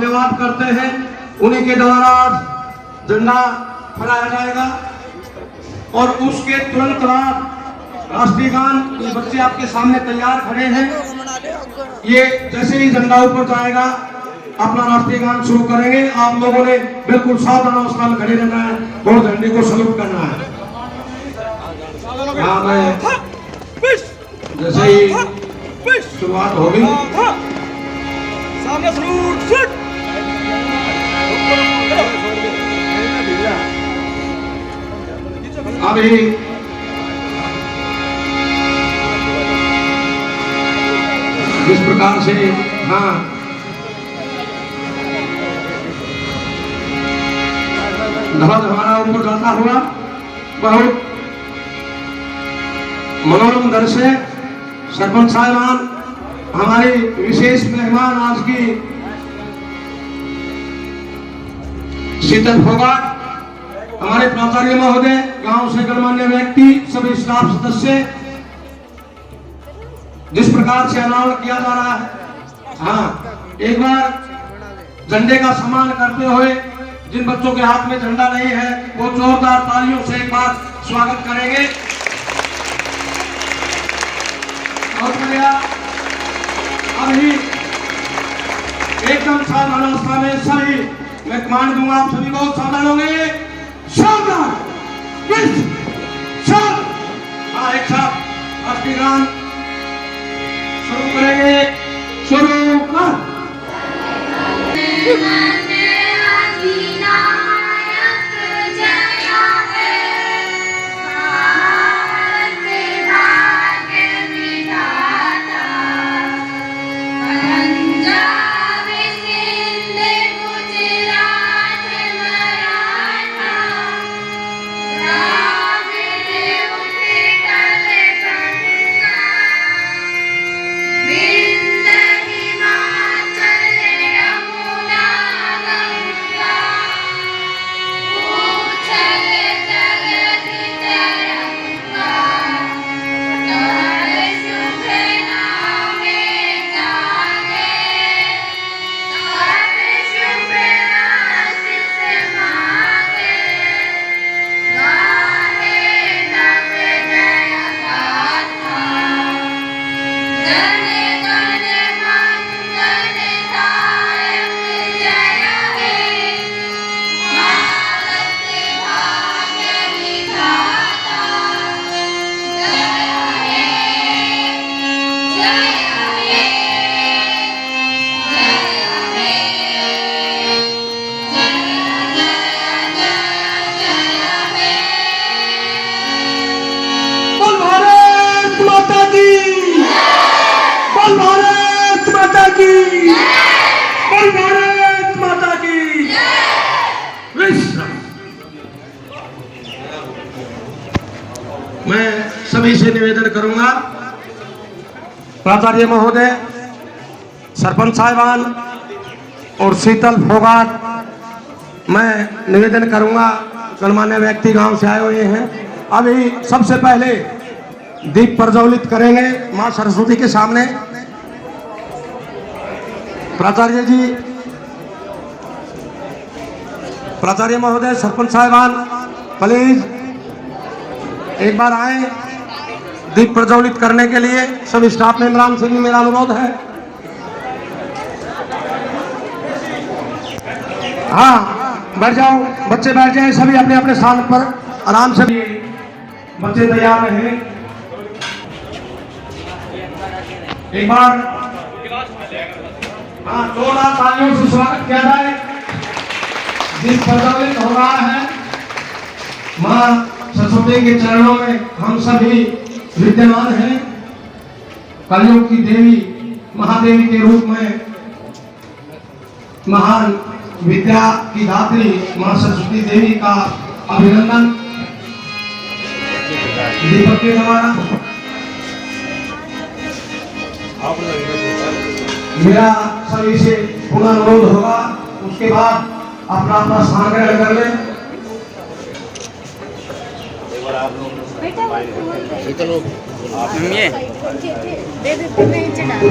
धन्यवाद करते हैं। उन्हीं के द्वारा झंडा फहराया जाएगा और उसके तुरंत बाद राष्ट्रीय गान, ये बच्चे आपके सामने तैयार खड़े हैं। ये जैसे ही झंडा ऊपर जाएगा अपना राष्ट्रीय गान शुरू करेंगे। आप लोगों ने बिल्कुल सावधान अवस्था में खड़े रहना है और झंडे को सलूट करना है। हाँ, मैं जैसे ही शुरुआत होगी अभी जिस प्रकार से हाँ ध्वज हमारा ऊपर जाता हुआ बहुत मनोरम दृश्य। सरपंच साहिबान, हमारे विशेष मेहमान आज की शीतल फोगाट, हमारे प्राचार्य महोदय, गांव से गणमान्य व्यक्ति, सभी स्टाफ सदस्य, जिस प्रकार से अनावरण किया जा रहा है। हाँ, एक बार झंडे का सम्मान करते हुए जिन बच्चों के हाथ में झंडा नहीं है वो जोरदार तालियों से एक बार स्वागत करेंगे। बहुत बढ़िया। अभी एकदम सावधान अवस्था में सभी मैं कमांड दूंगा, आप सभी बहुत सावधान होंगे। सावधान, हाँ, एक साथ राष्ट्रीय गान शुरू करेंगे। शुरू कर। मैं सभी से निवेदन करूंगा, प्राचार्य महोदय, सरपंच साहिबान और शीतल फोगाट, मैं निवेदन करूंगा, गणमान्य व्यक्ति गांव से आए हुए हैं। अभी सबसे पहले दीप प्रज्वलित करेंगे मां सरस्वती के सामने। प्राचार्य जी, प्राचार्य महोदय, सरपंच साहिबान, प्लीज एक बार आए दीप प्रज्वलित करने के लिए। सभी स्टाफ मेंबरान से भी मेरा अनुरोध है। हाँ, बैठ जाओ बच्चे, बैठ जाए सभी अपने अपने स्थान पर आराम से। बच्चे तैयार रहे। एक बार हाँ, जोरदार तालियों से स्वागत किया जाए। दीप प्रज्वलित हो रहा है। मां सरस्वती के चरणों में हम सभी विद्यमान हैं। कलयुग की देवी, महादेवी के रूप में महान विद्या की दात्री मां सरस्वती देवी का अभिनंदन। दीपक के द्वारा मेरा सभी से पुनः अनुरोध होगा, उसके बाद अपना अपना स्थान ग्रहण कर लें। ये दे देते हैं, नीचे डाल।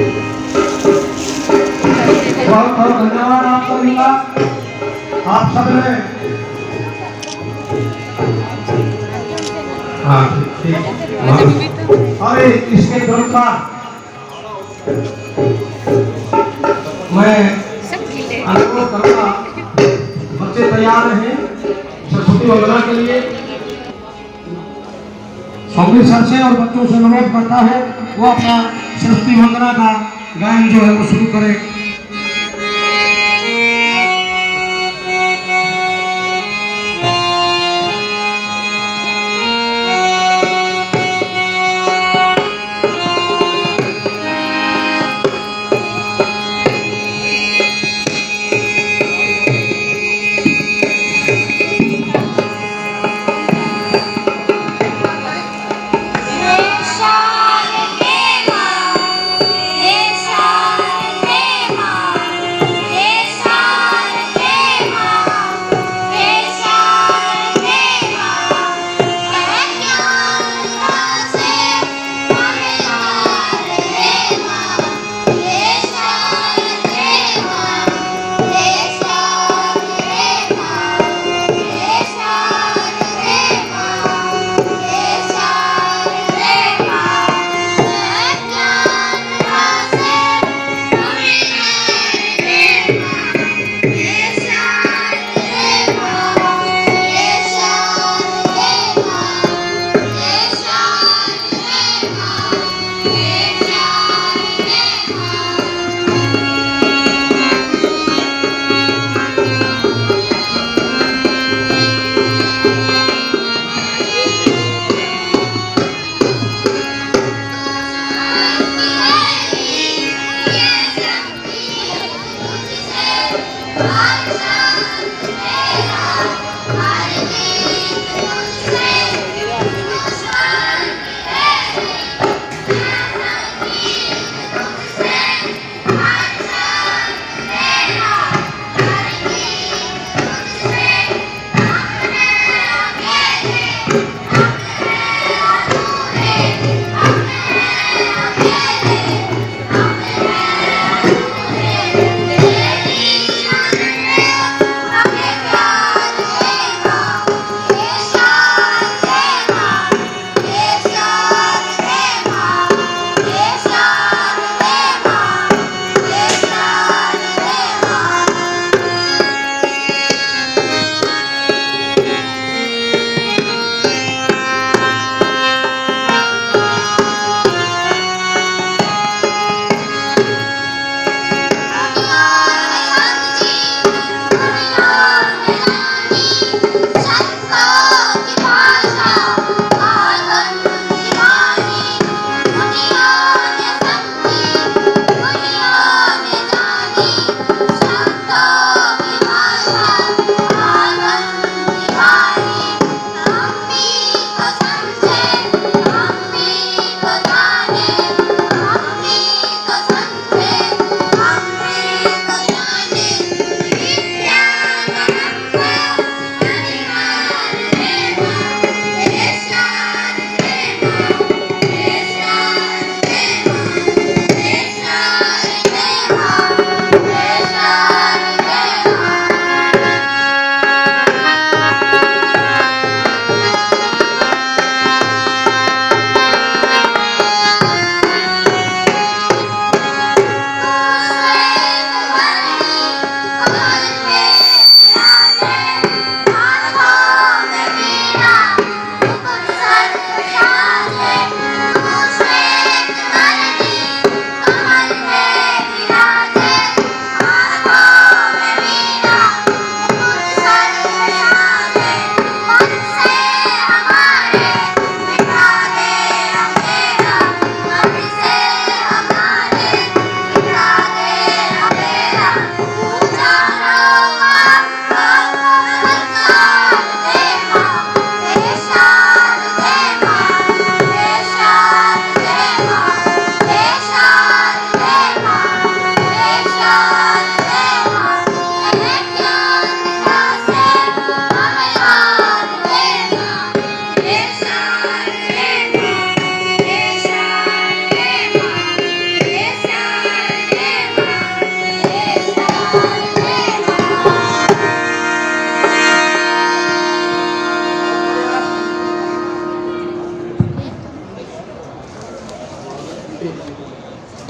बहुत बहुत धन्यवाद आप सभी का। आप सब ने हाँ ठीक। और इसके तुरंत बाद मैं अनुरोध करूँगा, बच्चे तैयार रहे सरस्वती वंदना के लिए। स्वामी सर से और बच्चों से अनुरोध करता है वो अपना सरस्वती वंदना का गायन जो है वो शुरू करें। हे शारदे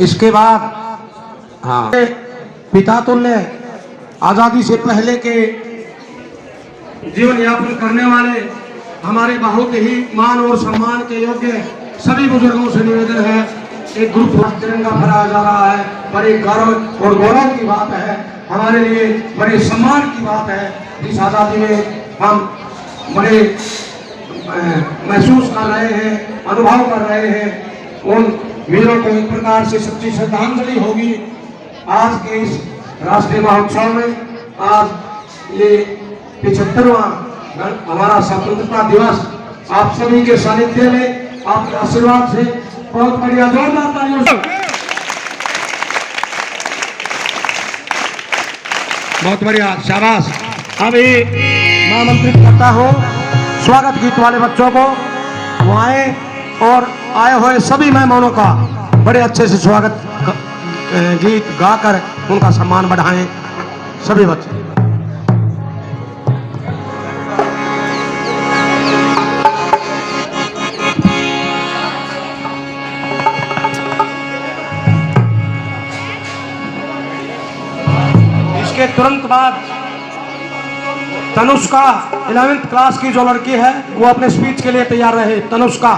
इसके बाद हाँ पिता तुल्य आजादी से पहले के जीवन यापन करने वाले हमारे बहुत ही मान और सम्मान के योग्य सभी बुजुर्गों से निवेदन है, एक ग्रुप तिरंगा फहराया जा रहा है। बड़े गर्व और गौरव की बात है, हमारे लिए बड़े सम्मान की बात है। इस आज़ादी में हम बड़े महसूस कर रहे हैं, अनुभव कर रहे हैं। उन वीरों को एक प्रकार से सच्ची श्रद्धांजलि होगी। आज के इस राष्ट्रीय महोत्सव में आज ये 75वां हमारा स्वतंत्रता दिवस आप सभी के सानिध्य में आपके आशीर्वाद से बहुत बढ़िया जोरदार तालियों से बहुत बढ़िया शाबाश। अभी मैं आमंत्रित करता हूँ स्वागत गीत वाले बच्चों को, वो आए और आए हुए सभी मेहमानों का बड़े अच्छे से स्वागत गीत गाकर उनका सम्मान बढ़ाएं सभी बच्चे। इसके तुरंत बाद तनुष्का 11th क्लास की जो लड़की है वो अपने स्पीच के लिए तैयार रहे। तनुष्का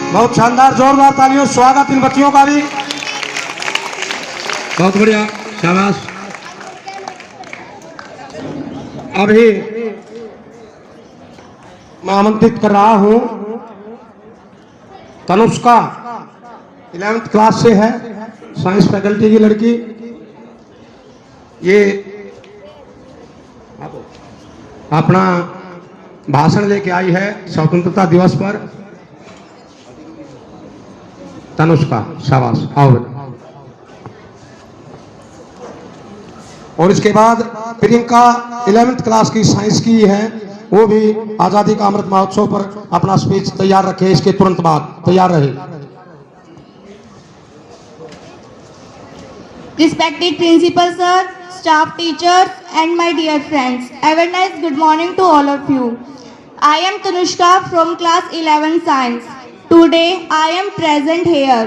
बहुत शानदार जोरदार तालियों स्वागत इन बच्चियों का भी बहुत बढ़िया शाबाश। अभी मैं आमंत्रित कर रहा हूं तनुष्का 11th क्लास से है, साइंस फैकल्टी की लड़की। ये अपना भाषण लेके आई है स्वतंत्रता दिवस पर। तनुष्का शाबाश आओ। और इसके बाद प्रियंका 11th क्लास की साइंस की है, वो भी आजादी का अमृत महोत्सव पर अपना स्पीच तैयार रखे। इसके तुरंत बाद तैयार रहे। Respected principal sir, staff teachers and my dear friends, a very nice good morning to all of you. I am Tanushka from class 11 science. Today I am present here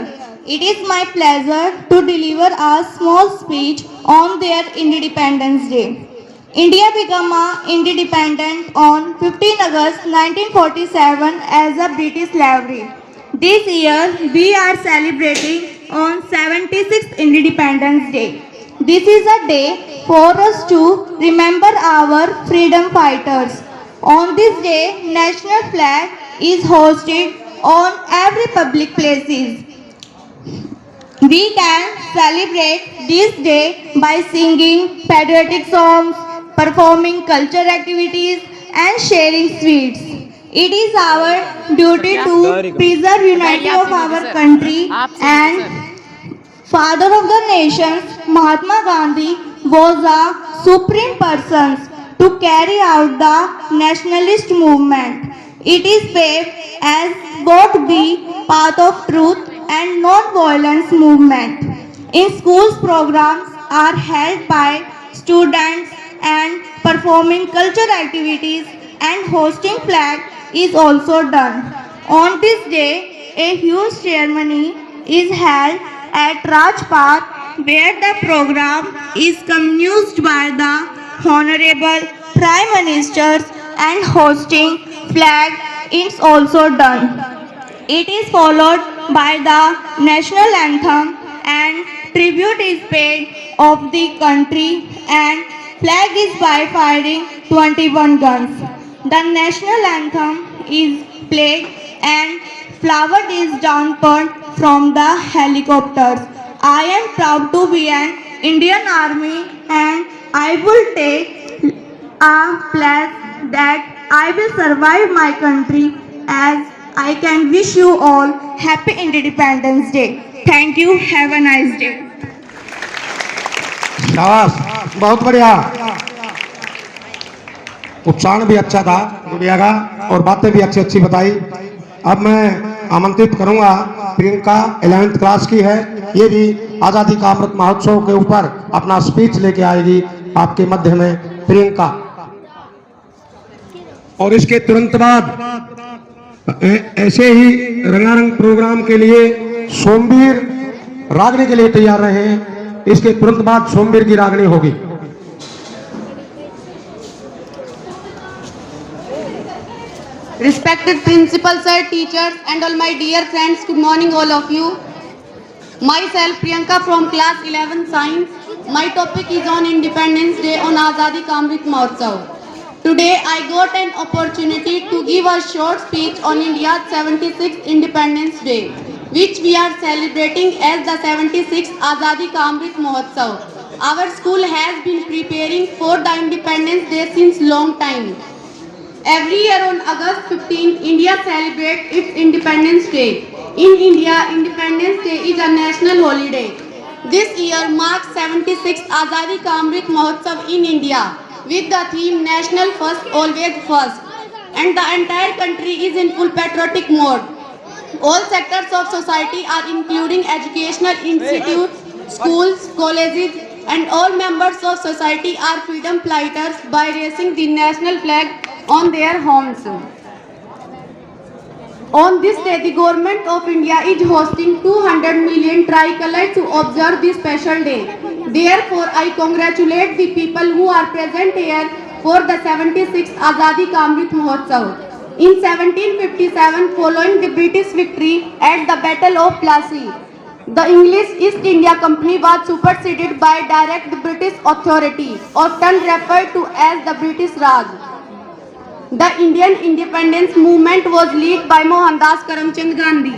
It is my pleasure to deliver a small speech on their Independence Day. India became independent on 15 August 1947 as a British slavery. This year we are celebrating on 76th Independence Day. This is a day for us to remember our freedom fighters. On this day, national flag is hosted on every public places. We can celebrate this day by singing patriotic songs, performing cultural activities, and sharing sweets. It is our duty to preserve unity of our country, and Father of the nations, Mahatma Gandhi was a supreme person to carry out the nationalist movement. It is paved as both the path of truth and non-violence movement. In schools, programs are held by students and performing cultural activities and hosting flag is also done. On this day, a huge ceremony is held at Rajpath where the program is conducted by the Honorable Prime Ministers and hosting flag is also done. It is followed by the national anthem and tribute is paid of the country and flag is by firing 21 guns. The national anthem is played and flower is downpoured from the helicopters. I am proud to be an Indian Army and I will take a pledge that I will survive my country as I can wish you all happy Independence Day. Thank you. Have a nice day. शाबाश, बहुत बढ़िया। उच्चारण भी अच्छा था गुड़िया का और बातें भी अच्छी अच्छी बताई। अब मैं आमंत्रित करूंगा, प्रियंका 11th क्लास की है, ये भी आज़ादी का अमृत महोत्सव के ऊपर अपना स्पीच लेके आएगी आपके मध्य में प्रियंका। और इसके तुरंत बाद ऐसे ही रंगारंग प्रोग्राम के लिए सोमवीर रागनी के लिए तैयार रहे। इसके तुरंत बाद सोमवीर की रागनी होगी। Respected principal sir, teachers and all my dear friends, good morning all of you. Myself Priyanka from class 11 science. My topic is on Independence Day on Azadi Ka Amrit Mahotsav. Today I got an opportunity to give a short speech on India's 76th Independence Day, which we are celebrating as the 76th Azadi Ka Amrit Mahotsav. Our school has been preparing for the Independence Day since long time. Every year on August 15, India celebrates its Independence Day. In India, Independence Day is a national holiday. This year marks 76th Azadi Ka Amrit Mahotsav in India with the theme National First, Always First. And the entire country is in full patriotic mode. All sectors of society are including educational institutes, schools, colleges, and all members of society are freedom fighters by raising the national flag on their homes. On this day, the government of India is hosting 200 million tricolors to observe this special day. Therefore, I congratulate the people who are present here for the 76th Azadi Ka Amrit Mahotsav. In 1757, following the British victory at the Battle of Plassey, the English East India Company was superseded by direct British authority, often referred to as the British Raj. The Indian independence movement was led by Mohandas Karamchand Gandhi,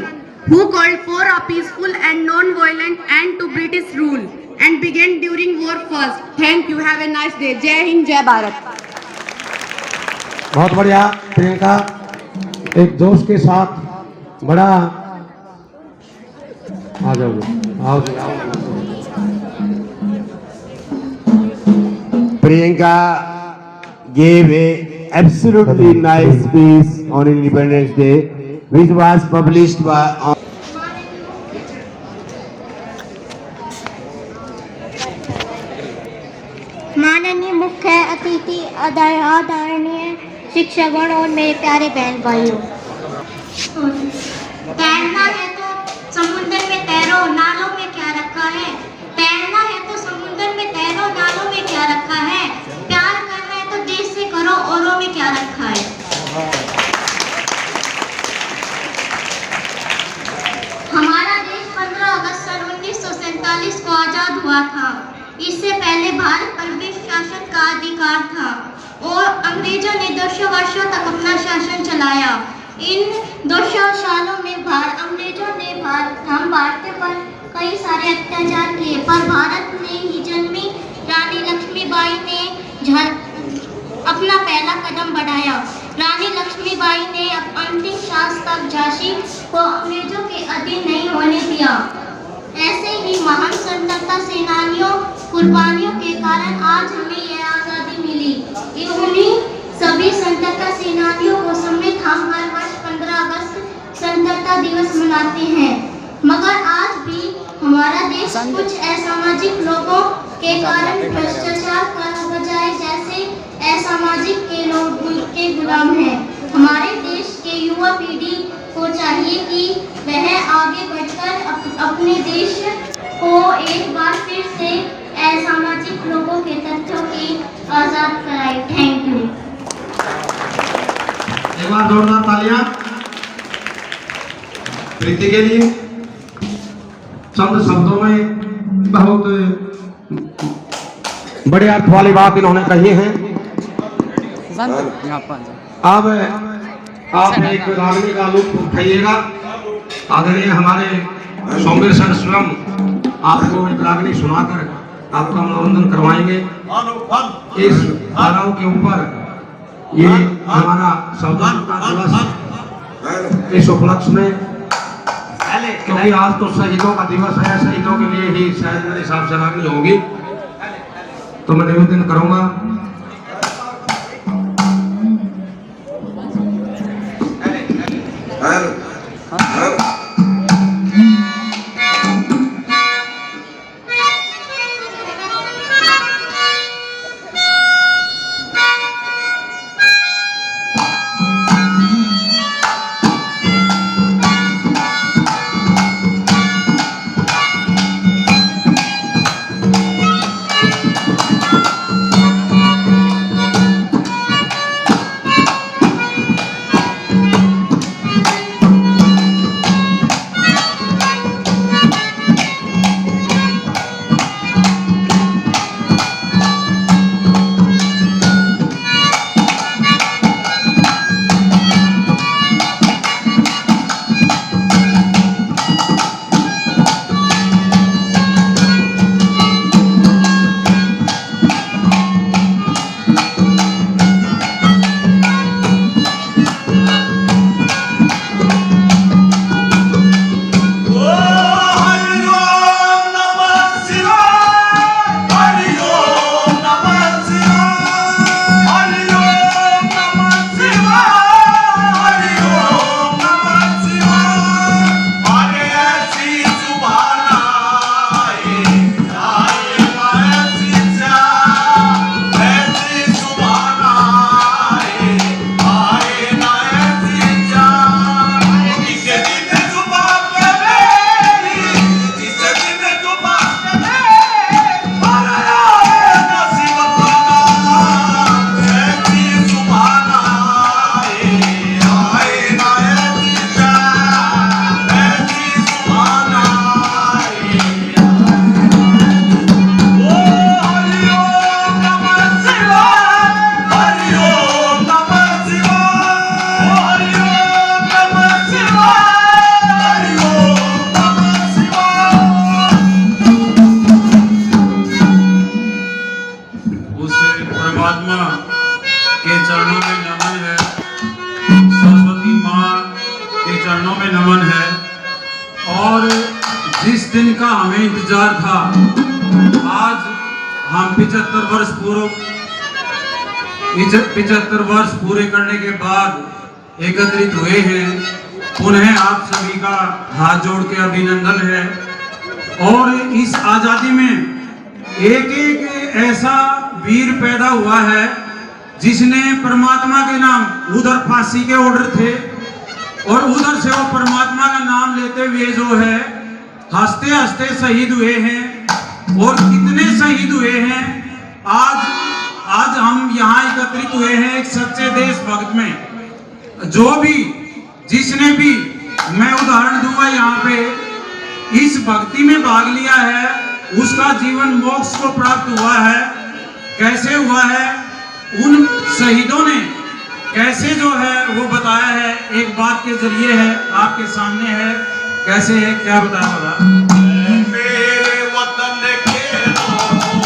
who called for a peaceful and non-violent end to British rule and began during war first. Thank you. Have a nice day. Jai Hind, Jai Bharat. बहुत बढ़िया प्रियंका, एक जोश के साथ बड़ा आ जाओ आओ आओ। Priyanka gave a absolutely nice speech on Independence Day, which was published by. माननीय मुख्य अतिथि, आदरणीय शिक्षकगण और मेरे प्यारे बहन भाइयों, कहना है तो समुद्र में तैरो नालों में क्या रखा है। तैरना है तो समुद्र में तैरो नालों में क्या रखा है। प्यार करना है तो देश से करो औरों में क्या रखा है। हमारा देश 15 अगस्त सन 1947 को आजाद हुआ था। इससे पहले भारत पर ब्रिटिश शासन का अधिकार था और अंग्रेजों ने 200 वर्षों तक अपना शासन चलाया। इन 200 सालों में अंग्रेजों ने हम भारतीयों पर कई सारे अत्याचार किए, पर भारत में ही जन्मी रानी लक्ष्मीबाई ने अपना पहला कदम बढ़ाया। रानी लक्ष्मीबाई ने अंतिम सांस तक झांसी को अंग्रेजों के अधीन नहीं होने दिया। ऐसे ही महान स्वतंत्रता सेनानियों कुर्बानियों के कारण आज हमें यह आज़ादी मिली। उन्हीं सभी स्वतंत्रता सेनानियों को समेत हम हर वर्ष 15 अगस्त स्वतंत्रता दिवस मनाते हैं, मगर आज भी हमारा देश कुछ असामाजिक लोगों के कारण भ्रष्टाचार का बजाय जैसे असामाजिक के लोग के गुलाम हैं। हमारे देश के युवा पीढ़ी को चाहिए कि वह आगे बढ़कर अपने देश को एक बार फिर से असामाजिक लोगों के तथ्यों की आजाद कराए। Thank you. एक बार जोरदार तालियां प्रीति के लिए। चंद शब्दों में बहुत बड़े अर्थ वाली बात इन्होंने कही है। अब आप एक रागनी का लुत्फ उठाइएगा। आदरणीय हमारे सोमेर सर स्वयं आपको एक रागनी सुनाकर आपका मनोरंजन करवाएंगे। इस धाराओं के ऊपर ये हमारा स्वतंत्रता दिवस इस उपलक्ष्य में, क्योंकि आज तो शहीदों का दिवस है, शहीदों के लिए ही शायद मेरे हिसाब से रागनी होगी, तो मैं निवेदन करूंगा। जिस दिन का हमें इंतजार था, आज हम 75 वर्ष पूरे करने के बाद एकत्रित हुए हैं। पुनः आप सभी का हाथ जोड़ के अभिनंदन है। और इस आजादी में एक एक ऐसा वीर पैदा हुआ है जिसने परमात्मा के नाम, उधर फांसी के ऑर्डर थे, और उधर से वो परमात्मा का नाम लेते हुए जो है हंसते हंसते शहीद हुए हैं। और कितने शहीद हुए हैं। आज हम यहाँ एकत्रित हुए हैं एक सच्चे देशभक्त में। जो भी जिसने भी, मैं उदाहरण दूंगा यहाँ पे, इस भक्ति में भाग लिया है उसका जीवन मोक्ष को प्राप्त हुआ है। कैसे हुआ है, उन शहीदों ने कैसे जो है वो बताया है, एक बात के जरिए है, आपके सामने है। कैसे है, क्या बताया होगा। मेरे वतन के लोगों,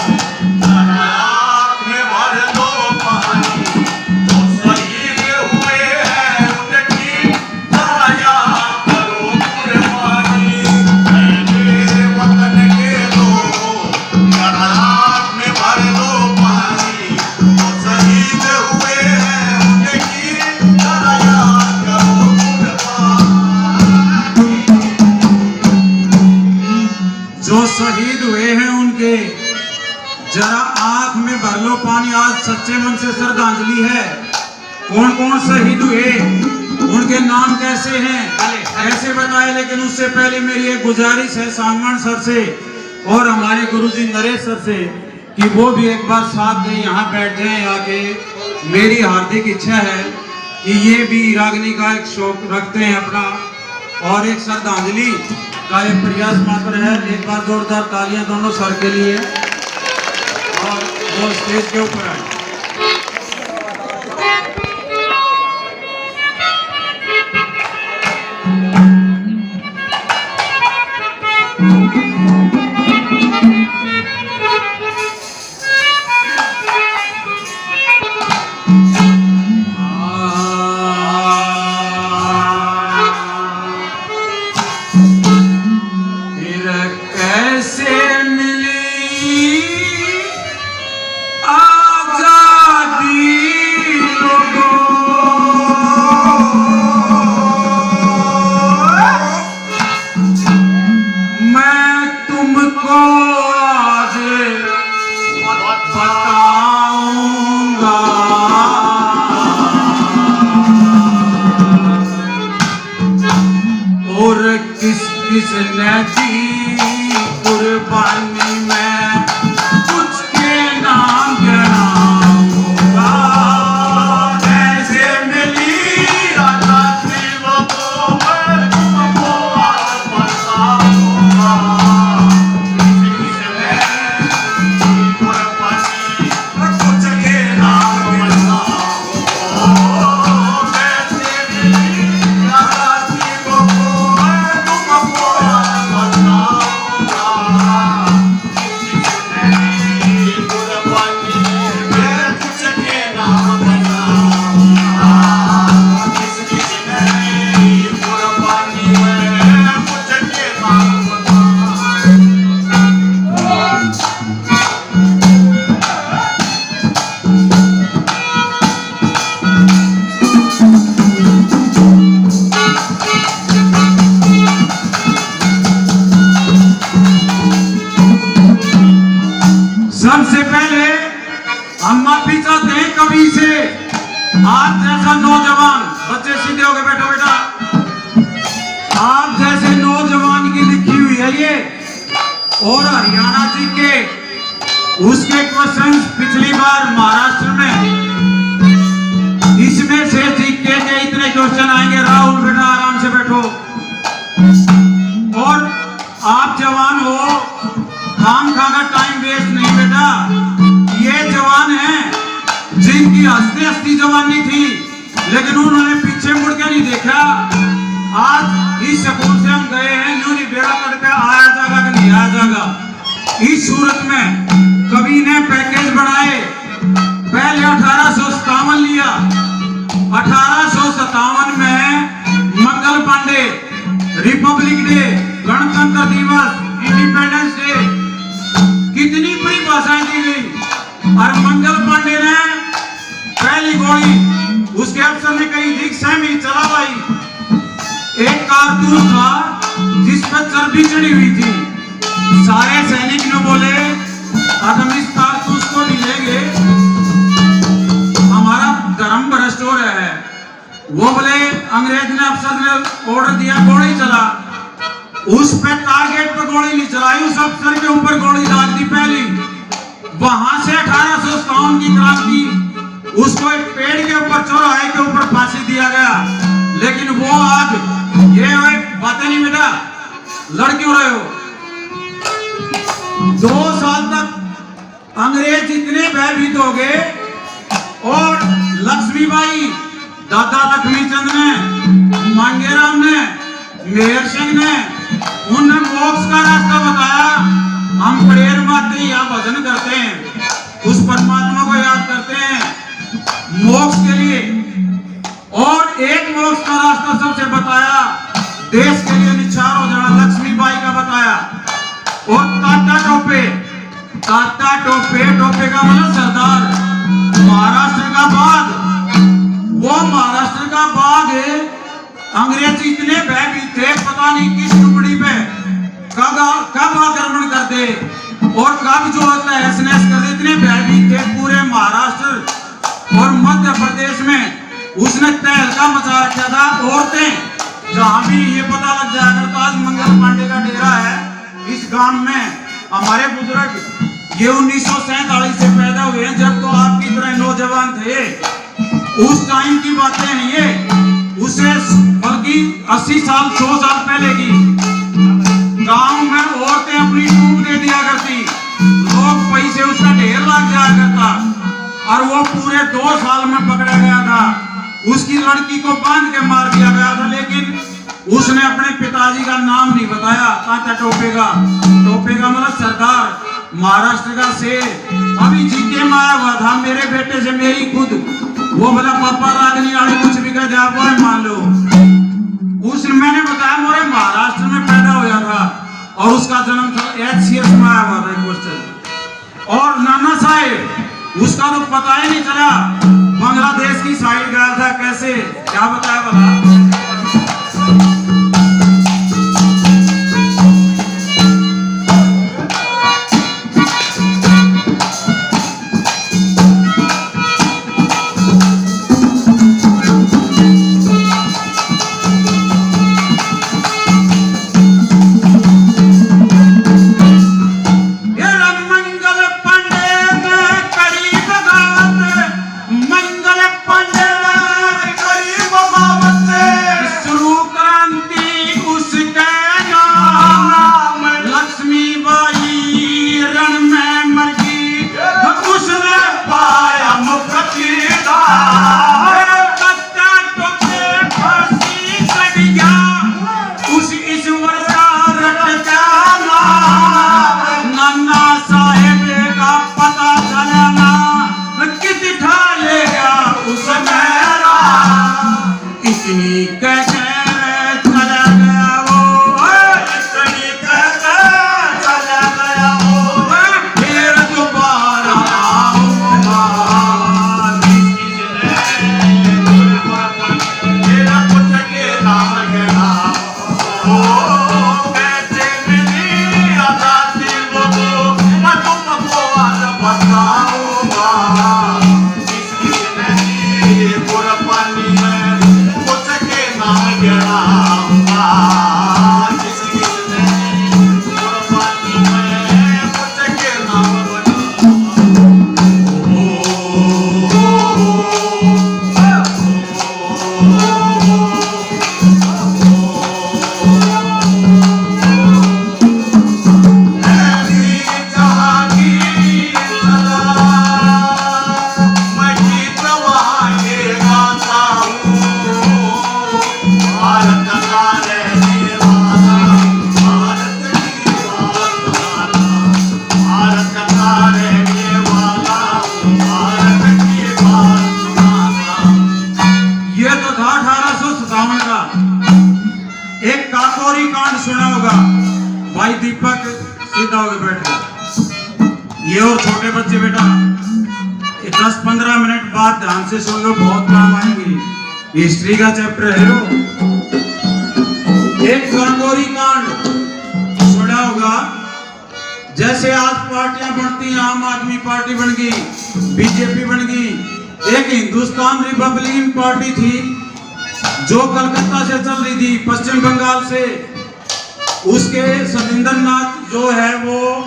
जरा आँख में भर दो पानी, जो शहीद हुए हैं उनकी जरा याद करो कुर्बानी। मेरे वतन के लोगों, जरा आँख में भर दो पानी, जो शहीद हुए हैं उनकी जरा याद करो कुर्बानी। जो शहीद हुए हैं उनके जरा आंख में भर लो पानी। आज सच्चे मन से श्रद्धांजलि है। कौन कौन शहीद हुए, उनके नाम कैसे हैं, कैसे बताए। लेकिन उससे पहले मेरी एक गुजारिश है सांगवान सर से और हमारे गुरुजी नरेश सर से कि वो भी एक बार साथ में यहाँ बैठ जाएं आके। मेरी हार्दिक इच्छा है कि ये भी रागनी का एक शौक रखते हैं अपना, और एक श्रद्धांजलि का एक प्रयास मात्र है। एक बार जोरदार तालियां दोनों सर के लिए, और वो स्टेज के ऊपर आए। किसने दी कुर्बानी में कुछ के नाम गिनाऊंगा। कैसे मिली आजादी लोगों में तुमको आज बताऊंगा। किसने दी कुर्बानी कुछ के नाम गिनाऊंगा। कैसे मिली आजादी लोगों में तुमको आज बताऊंगा। सबसे पहले हम माफी चाहते हैं कभी से। आप जैसा नौजवान, बच्चे सीधे होके बैठो बेटा, आप जैसे नौजवान की लिखी हुई है ये, और हरियाणा जी के उसके क्वेश्चन पिछली बार महाराष्ट्र में, इसमें से जीके के इतने क्वेश्चन आएंगे। राहुल बेटा आराम से बैठो। और आप जवान हो, काम खाकर टाइम वेस्ट नहीं बेटा। ये जवान हैं जिनकी हंसती हंसती जवानी थी, लेकिन उन्होंने पीछे मुड़ के नहीं देखा। आज इस स्कूल से हम गए हैं, यूं नहीं बेड़ा करके आया जाएगा कि नहीं आया जाएगा। इस सूरत में कभी ने पैकेज बढ़ाए। पहले 1857 लिया, 1857 में मंगल पांडे, रिपब्लिक डे, गणतंत्र दिवस, इंडिपेंडेंस डे, कितनी परिभाषाएं दी गई। और मंगल पांडे ने पहली गोली उसके अफसर ने कही थी, सहमी चला भाई। एक कारतूस था जिस पर चर्बी चढ़ी हुई थी। सारे सैनिक ने बोले अब हम इस कारतूस को नहीं लेंगे, हमारा धर्म भ्रष्ट हो रहा है। वो बोले अंग्रेज ने अफसर ने ऑर्डर दिया गोली चला, उस पे टारगेट पे गोली नहीं चलाई, उस अफसर के ऊपर गोली दाग दी पहली। वहां से 1857 की क्रांति, उसको एक पेड़ के ऊपर चौराहे के ऊपर फांसी दिया गया। लेकिन वो आज ये बातें नहीं बेटा, लड़ क्यों रहे हो? 2 साल तक अंग्रेज इतने भयभीत हो गए और लक्ष्मीबाई, दादा लक्ष्मीचंद ने, मांगेराम ने, मेहर सिंह ने, उन्हें मोक्ष का रास्ता बताया। हम प्रेयर माते यहाँ भजन करते हैं, उस परमात्मा को याद करते हैं मोक्ष के लिए। और एक मोक्ष का रास्ता सबसे बताया, देश के लिए निछावर हो जाना, लक्ष्मीबाई का बताया। और ताता टोपे, ताता टोपे, टोपे का मतलब सरदार, महाराष्ट्र का बाघ। वो महाराष्ट्र का बाघ है। अंग्रेज इतने भयभीत थे, पता नहीं किस टुकड़ी पे कब आक्रमण करते और कब जो होता है ऐसनेस कर दे। इतने भयभीत थे पूरे महाराष्ट्र और मध्य प्रदेश में। उसने तहलका मचा रखा था। औरतें जहां भी ये पता लग जाया करता, आज मंगल पांडे का डेरा है इस गांव में। हमारे बुजुर्ग ये 1947 से पैदा हुए हैं, जब तो आपकी तरह नौजवान थे। उस टाइम की बातें नहीं है, उसे बल्कि 80 साल 100 साल पहले की। गांव में औरतें अपनी डूब दे दिया करती, लोग पैसे उसका ढेर लग जाया करता। और वो पूरे 2 साल में पकड़ा गया था। उसकी लड़की को बांध के मार दिया गया था, लेकिन उसने अपने पिताजी का नाम नहीं बताया। ताता टोपे का, टोपे का मतलब सरदार, महाराष्ट्र का शेर। अभी जीके में आया हुआ था मेरे बेटे से मेरी खुद। वो बोला पापा रागनी वाले कुछ भी कह जाए वो मान लो। उसने मैंने बताया मोरे महाराष्ट्र में पैदा हुआ था और उसका जन्म था HCS में आया हुआ था क्वेश्चन। और नाना साहेब उसका तो पता ही नहीं चला, बांग्लादेश की साइड गया था। कैसे क्या बताया बता? भाई दीपक सीधा होकर बैठ गया। ये और छोटे बच्चे बेटा 10-15 मिनट बाद ध्यान से सुन लो, बहुत काम आएंगे। हिस्ट्री का चैप्टर है वो। एक काकोरी कांड सुना होगा। जैसे आज पार्टियां बनती हैं, आम आदमी पार्टी बन गई, बीजेपी बन गई, एक हिंदुस्तान रिपब्लिकन पार्टी थी जो कलकत्ता से चल रही थी, पश्चिम बंगाल से, उसके सतेंद्रनाथ जो है वो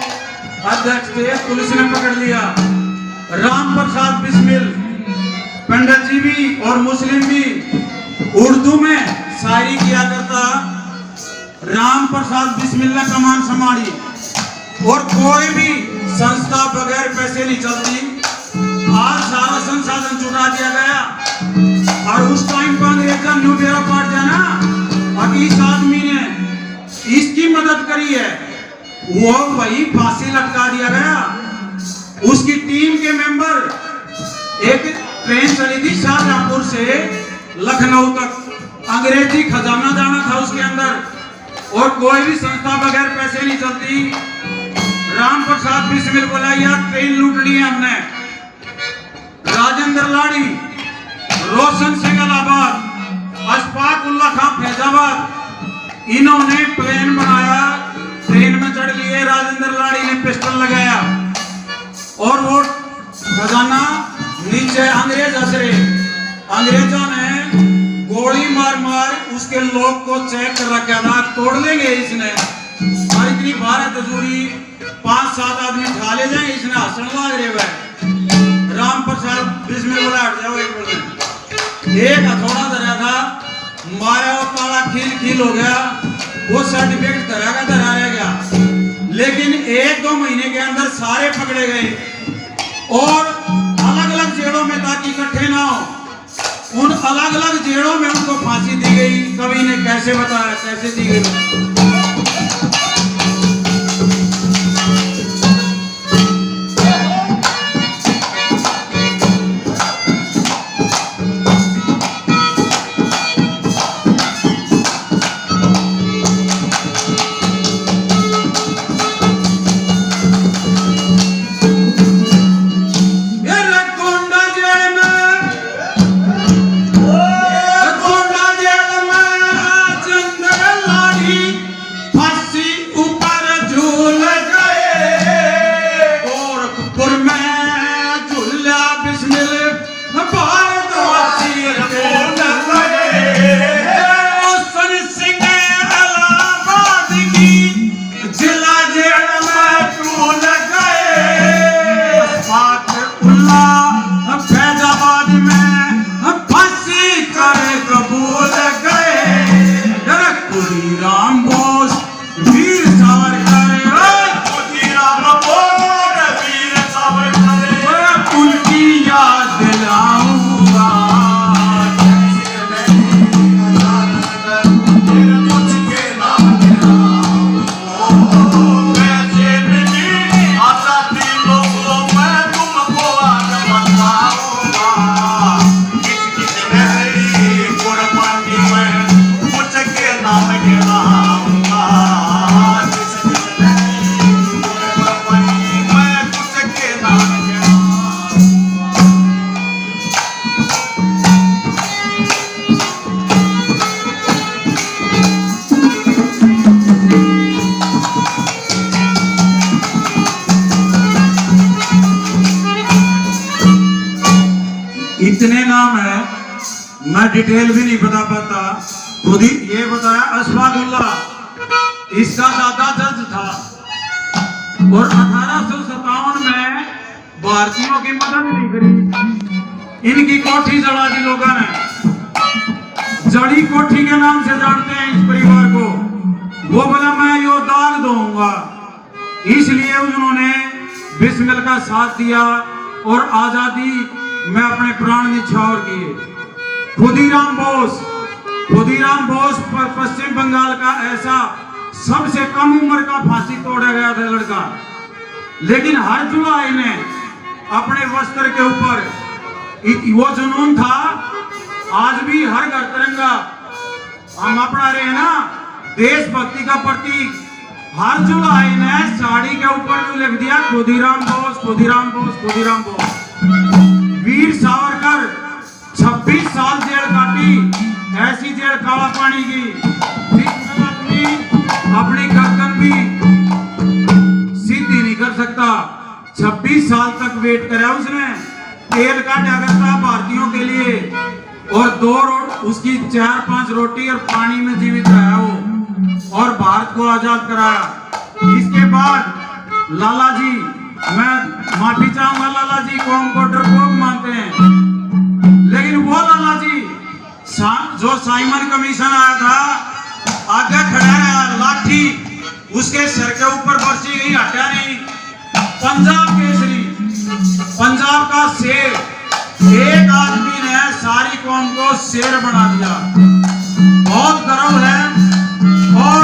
अध्यक्ष थे, पुलिस ने पकड़ लिया। राम प्रसाद बिस्मिल, पंडित जी भी और मुस्लिम भी उर्दू में शायरी किया करता। राम प्रसाद बिस्मिल ने कमान संभाली और कोई भी संस्था बगैर पैसे नहीं चलती। आज सारा संसाधन जुटा दिया गया और उस टाइम पर अंग्रेजा न्यू ब्यूरोक्रेट है ना, अब इस आदमी ने इसकी मदद करी है, वो वही फांसी लटका दिया गया। उसकी टीम के मेंबर, एक ट्रेन चली थी शाहजहांपुर से लखनऊ तक, अंग्रेजी खजाना जाना था उसके अंदर और कोई भी संस्था बगैर पैसे नहीं चलती। राम प्रसाद बिस्मिल बोला यार ट्रेन लूटनी है हमने। राजेंद्र लाड़ी, रोशन सिंह इलाहाबाद, अशफाक उल्ला खां फैजाबाद, इन्होंने प्लेन बनाया, ट्रेन में चढ़ लिए। राजेंद्र लाड़ी ने पिस्टल लगाया और वो खजाना नीचे, अंग्रेज हंस रहे। अंग्रेजों ने गोली मार मार उसके लोग को चेक कर रखा था, तोड़ लेंगे इसने, और इतनी भारत हजूरी 5-7 आदमी खा ले जाए, इसने हंसने लग रहे हुए। राम प्रसाद बिस्मिल बोला हट जाओ, एक हथौड़ा धरा था, मारा वो ताला खील खील हो गया, वो सर्टिफिकेट धरा का धरा रह गया। लेकिन 1-2 महीने के अंदर सारे पकड़े गए और अलग अलग जेलों में, ताकि इकट्ठे ना हो, उन अलग अलग जेलों में उनको फांसी दी गई। कवि ने कैसे बताया कैसे दी गई। इतने नाम है, मैं डिटेल भी नहीं बता पाता। खुद ही ये बताया अशफाक उल्ला, इसका दादा जज था और 1857 में भारतीयों की मदद नहीं करी, इनकी कोठी जला दी लोगों ने। जड़ी कोठी के नाम से जानते हैं इस परिवार को। वो बोला मैं यो दाग दूंगा, इसलिए उन्होंने बिस्मिल का साथ दिया और आजादी में अपने प्राण निछावर किए। खुदीराम बोस पश्चिम बंगाल का ऐसा सबसे कम उम्र का फांसी तोड़ा गया था लड़का, लेकिन हर जुलाई ने अपने वस्त्र के ऊपर वो जुनून था। आज भी हर घर तिरंगा हम अपना रहे ना, देशभक्ति का प्रतीक। हर जुलाई ने साड़ी के ऊपर भी लिख दिया खुदीराम बोस, खुदीराम बोस, खुदीराम बोस। वीर सावरकर 26 साल जेल काटी, ऐसी जेल काला पानी की, अपनी गर्दन भी सीधी नहीं कर सकता। 26 साल तक वेट करा उसने, तेल काटा करता भारतीयों के लिए और 2 उसकी 4-5 रोटी और पानी में जीवित रहा वो और भारत को आजाद कराया। इसके बाद लाला जी, मैं माफी चाहूंगा लाला जी को हमको डरपोक मानते हैं, लेकिन वो लाला जी जो साइमन कमीशन आया था आगे खड़ा है, लाठी उसके सर के ऊपर बरसी गई, हटा नहीं। पंजाब केसरी, पंजाब का शेर, एक आदमी ने सारी कौम को शेर बना दिया, बहुत गर्व है। और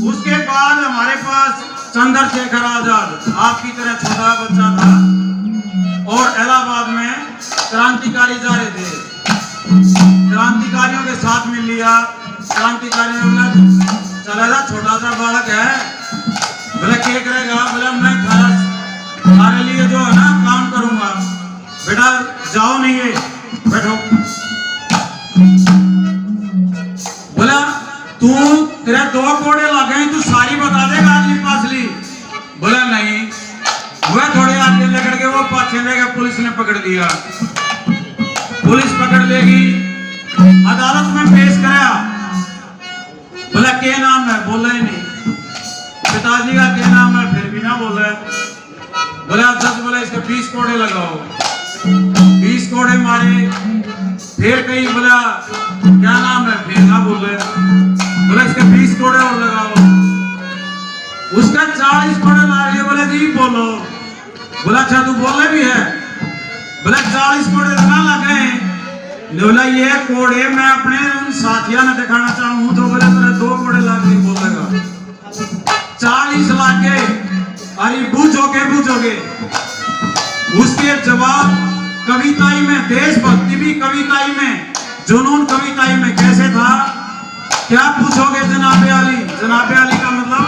उसके बाद हमारे पास चंद्रशेखर आजाद आपकी तरह छोटा बच्चा था और इलाहाबाद में क्रांतिकारी जा रहे थे, क्रांतिकारियों के साथ मिल लिया। क्रांतिकारियों ने चला जा, छोटा सा बालक है, बोले क्या करेगा, बोले मैं तुम्हारे लिए जो है ना काम करूंगा, बेटा जाओ नहीं है बैठो। बोला तू तेरे 2 कोड़े लगे तू सारी बता देगा आदमी पासली, बोला नहीं। वह थोड़े आगे लेकर के वो पाछे ले गए, पुलिस ने पकड़ दिया, पुलिस पकड़ लेगी, अदालत में पेश कराया। बोला क्या नाम है, बोला ही नहीं। पिताजी का क्या नाम है, फिर भी ना बोला। बोला जज बोला इसके 20 कोड़े लगाओ, 20 कोड़े मारे। फिर कहीं बोला क्या नाम है, फिर ना बोले। बोला इसके 20 कोड़े और लगाओ, उसका 40 कोड़े मारे। बोले जी बोलो। बोला अच्छा तू बोले भी है, बोला 40 कोड़े ना लगे। बोला ये कोड़े मैं अपने उन साथियों ने दिखाना चाहूँ, तो बोले तेरे 2 कोड़े लाग नहीं बोलेगा, 40 लागे। अरे बूझोगे। उसके जवाब कविताई में, देशभक्ति भी कविताई में, जुनून कविताई में कैसे था, क्या पूछोगे जनाबे अली। जनाबे अली का मतलब,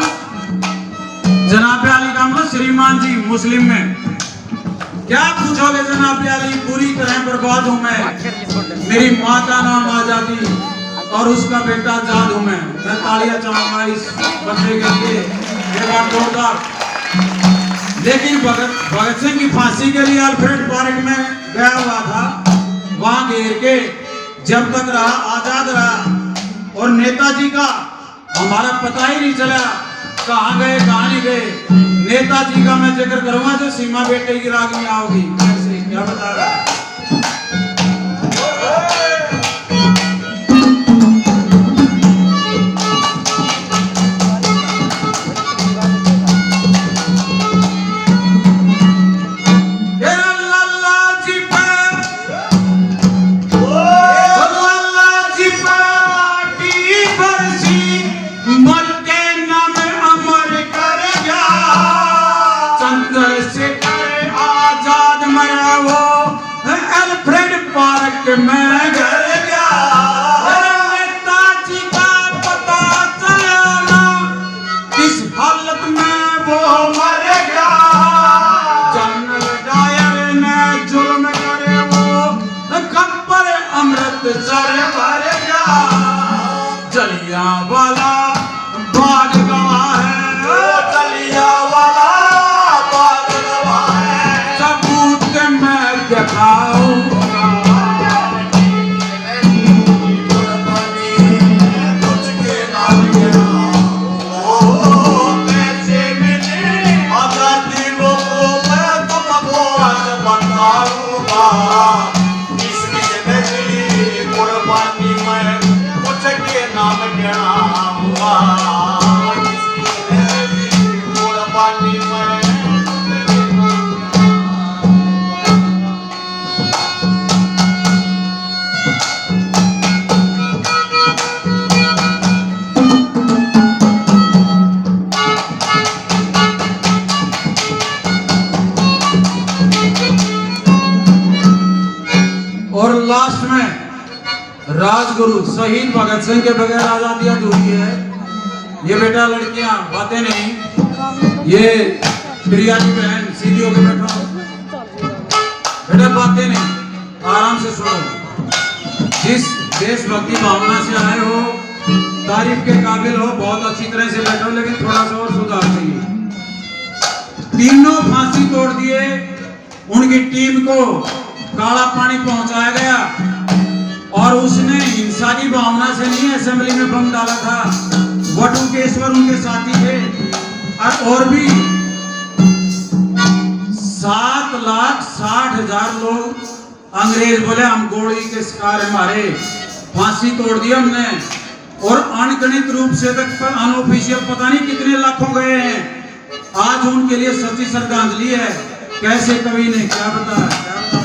जनाबे अली का मतलब श्रीमान जी मुस्लिम में। क्या पूछोगे जनाबे अली, पूरी तरह बर्बाद हूं मैं, मेरी माँ का नाम आजादी और उसका बेटा जाद हूं मैं। तालियां चाहूंगा इस बच्चे के लिए, ये बात जोरदार। लेकिन भगत सिंह की फांसी के लिए अल्फ्रेड पार्क में गया हुआ था, वहां घेर के जब तक रहा, आजाद रहा। और नेताजी का हमारा पता ही नहीं चला कहां गए कहां नहीं गए। नेताजी का मैं जिक्र करूंगा जो सीमा बेटे की राग में आओगी, कैसे क्या बता रहा। मैं घर गया, नेताजी का पता चला ना, किस हालत में वो मर गया। जनरल डायर ने जुल्म करे वो, खबर अमृतसर भर गया। जलियांवाला बाग गवाह है, जलियांवाला बाग गवाह है, सबूत मैं दिखाऊं। और लास्ट में राजगुरु शहीद भगत सिंह के बगैर आजादी अधूरी है। ये बेटा लड़कियां बातें नहीं, ये प्रिया की बहन सीधी होकर बैठो, बेटा बातें नहीं, आराम से सुनो। जिस देशभक्ति भावना से आए हो, तारीफ के काबिल हो, बहुत अच्छी तरह से बैठो, लेकिन थोड़ा सा और सुधार चाहिए। तीनों फांसी तोड़ दिए, उनकी टीम को काला पानी पहुंचाया गया। और उसने हिंसा की भावना से नहीं असेंबली में बम डाला था। वटुकेश्वर उनके साथी थे और भी 7,60,000 लोग अंग्रेज बोले हम गोली के शिकार हैं, हमारे फांसी तोड़ दी हमने। और अनगिनत रूप से तक अनऑफिशियल पता नहीं कितने लाखों गए हैं। आज उनके लिए सच्ची श्रद्धांजलि है। कैसे कवि ने क्या बताया, क्या बताया?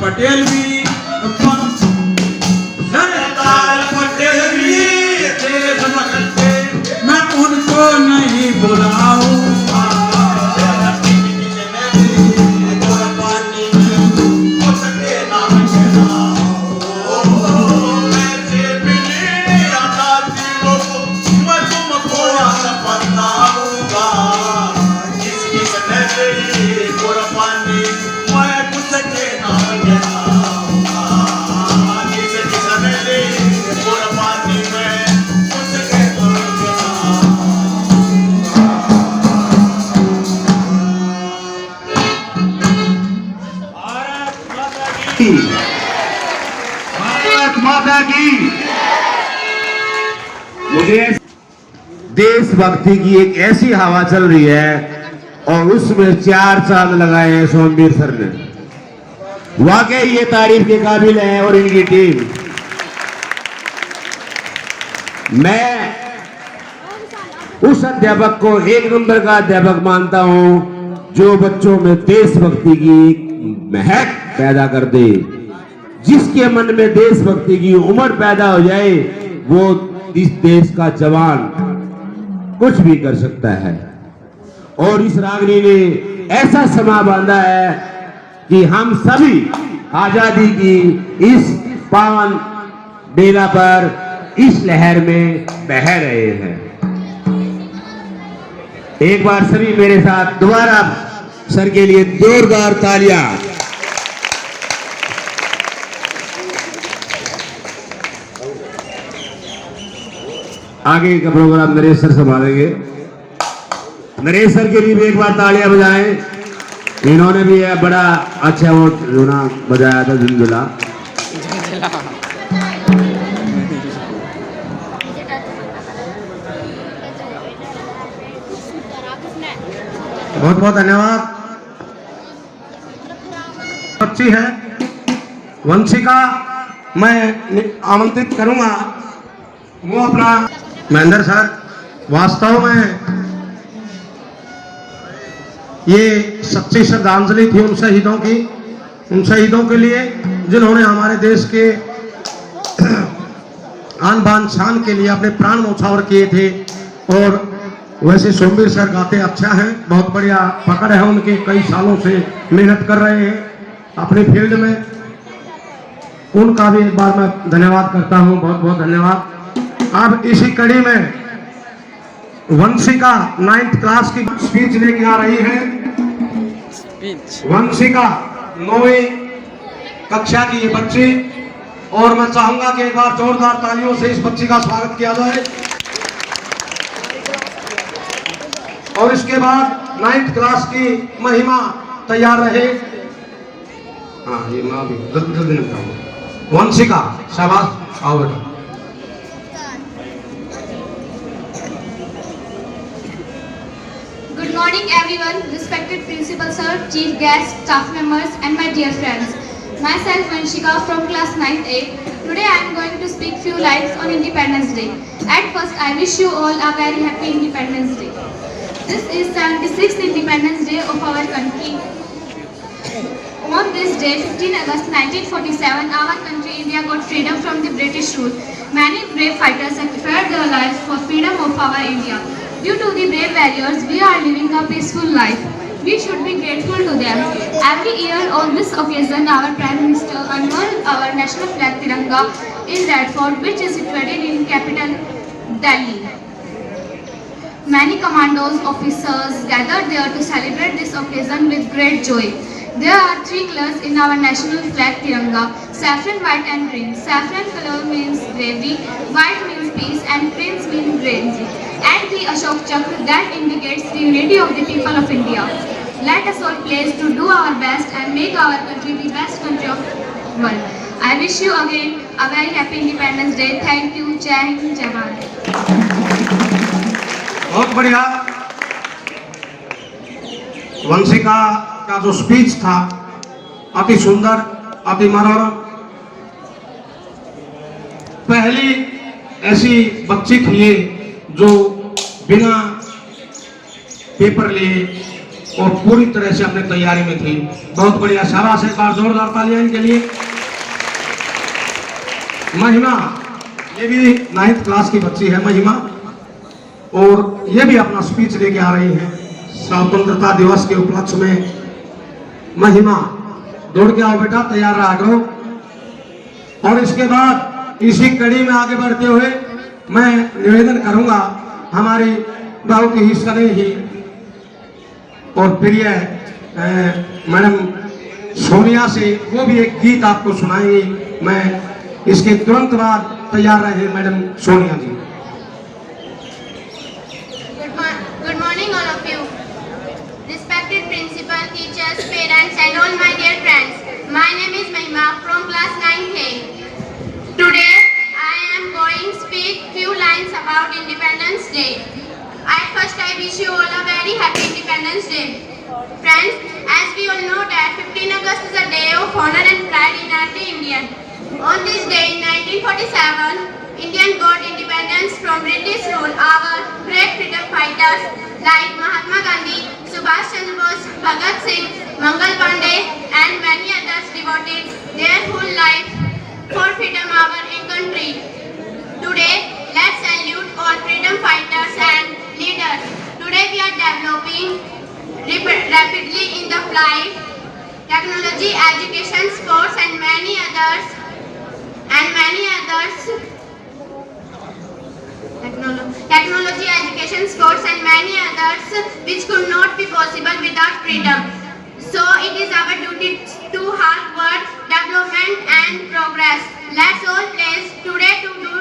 पटेल भी सरदार पटेल भी देशभक्त थे, मैं उनको नहीं बुलाऊंगा। भारत माता की। मुझे देशभक्ति की एक ऐसी हवा चल रही है और उसमें 4 चांद लगाए हैं सोमवीर सर ने। वाकई ये तारीफ के काबिल है और इनकी टीम। मैं उस अध्यापक को 1 नंबर का अध्यापक मानता हूं जो बच्चों में देशभक्ति की महक पैदा कर दे। जिसके मन में देशभक्ति की उमड़ पैदा हो जाए वो इस देश का जवान कुछ भी कर सकता है। और इस रागनी ने ऐसा समा बांधा है कि हम सभी आजादी की इस पावन बेला पर इस लहर में बह रहे हैं। एक बार सभी मेरे साथ दोबारा सर के लिए जोरदार तालियां। आगे का प्रोग्राम नरेश सर संभालेंगे। नरेश सर के लिए भी एक बार तालियां बजाएं। इन्होंने भी बड़ा अच्छा वो रोना बजाया था, झुंझुला। बहुत बहुत धन्यवाद। बच्ची है वंशिका, मैं आमंत्रित करूंगा वो अपना महेंद्र सर। वास्तव में ये सच्ची श्रद्धांजलि थी उन शहीदों की, उन शहीदों के लिए जिन्होंने हमारे देश के आन बान शान के लिए अपने प्राण न्यौछावर किए थे। और वैसे सोमवीर सर गाते अच्छा है, बहुत बढ़िया पकड़ है उनके, कई सालों से मेहनत कर रहे हैं अपने फील्ड में। उनका भी एक बार मैं धन्यवाद करता हूं, बहुत बहुत धन्यवाद। अब इसी कड़ी में वंशिका 9th क्लास की स्पीच लेके आ रही है। वंशिका 9वीं कक्षा की ये बच्ची, और मैं चाहूंगा कि एक बार जोरदार तालियों से इस बच्ची का स्वागत किया जाए। और इसके बाद 9th क्लास की महिमा तैयार रहे। हाँ ये माँ भी जल्दी जल्दी निपटाओ। वंशिका शाबाश, आओ बेटा। Good morning everyone, respected principal sir, chief guests, staff members and my dear friends. Myself Vanshika from class 9th A. Today I am going to speak few lines on Independence Day. At first, I wish you all a very happy Independence Day. This is 76th Independence Day of our country. On this day, 15 August 1947, our country India got freedom from the British rule. Many brave fighters sacrificed their lives for freedom of our India. Due to the brave warriors, we are living a peaceful life. We should be grateful to them. Every year on this occasion, our Prime Minister unveiled our national flag Tiranga in Red Fort, which is situated in capital Delhi. Many commandos, officers gathered there to celebrate this occasion with great joy. There are three colors in our national flag Tiranga: saffron, white and green. Saffron color means bravery, white means peace and green means bravery. And the Ashok Chakra that indicates the unity of the people of India. Let us all pledge to do our best and make our country the best country of the world. I wish you again a very happy Independence Day. Thank you. Jai Hind, Jai Bharat. बहुत बढ़िया। वंशिका का जो speech था अति सुंदर, अति मनोरम। पहली ऐसी बच्ची थी ये जो बिना पेपर लिए और पूरी तरह से अपने तैयारी में थी। बहुत बढ़िया, शाबाश, एक बार जोरदार तालियां इनके लिए। महिमा, ये भी 9th क्लास की बच्ची है महिमा, और ये भी अपना स्पीच लेके आ रही है स्वतंत्रता दिवस के उपलक्ष्य में। महिमा, दौड़ के आओ बेटा, तैयार रहा करो। और इसके बाद इसी कड़ी में आगे बढ़ते हुए मैं निवेदन करूंगा हमारी बहुत ही स्नेही और प्रिय मैडम सोनिया से, वो भी एक गीत आपको सुनाएंगी। मैं इसके तुरंत बाद तैयार रहे madam Sonia ji. Good morning all of you. Respected principal, teachers, parents and all my dear friends. My name is Mahima from class 9A. Today I am going to speak few lines about Independence Day. At first I wish you all a very happy Independence Day. Friends, as we all know that 15 August is a day of honor and pride in every Indian. On this day in 1947, Indian got independence from British rule. Our great freedom fighters like Mahatma Gandhi, Subhash Chandra Bose, Bhagat Singh, Mangal Pandey and many others devoted their whole life for freedom of our country. Today, let's salute all freedom fighters and leaders. Today we are developing rapidly in the flight, technology, education, sports and many others. Technology, education, sports and many others which could not be possible without freedom. So it is our duty to hard work, development and progress. Let's all pledge today to do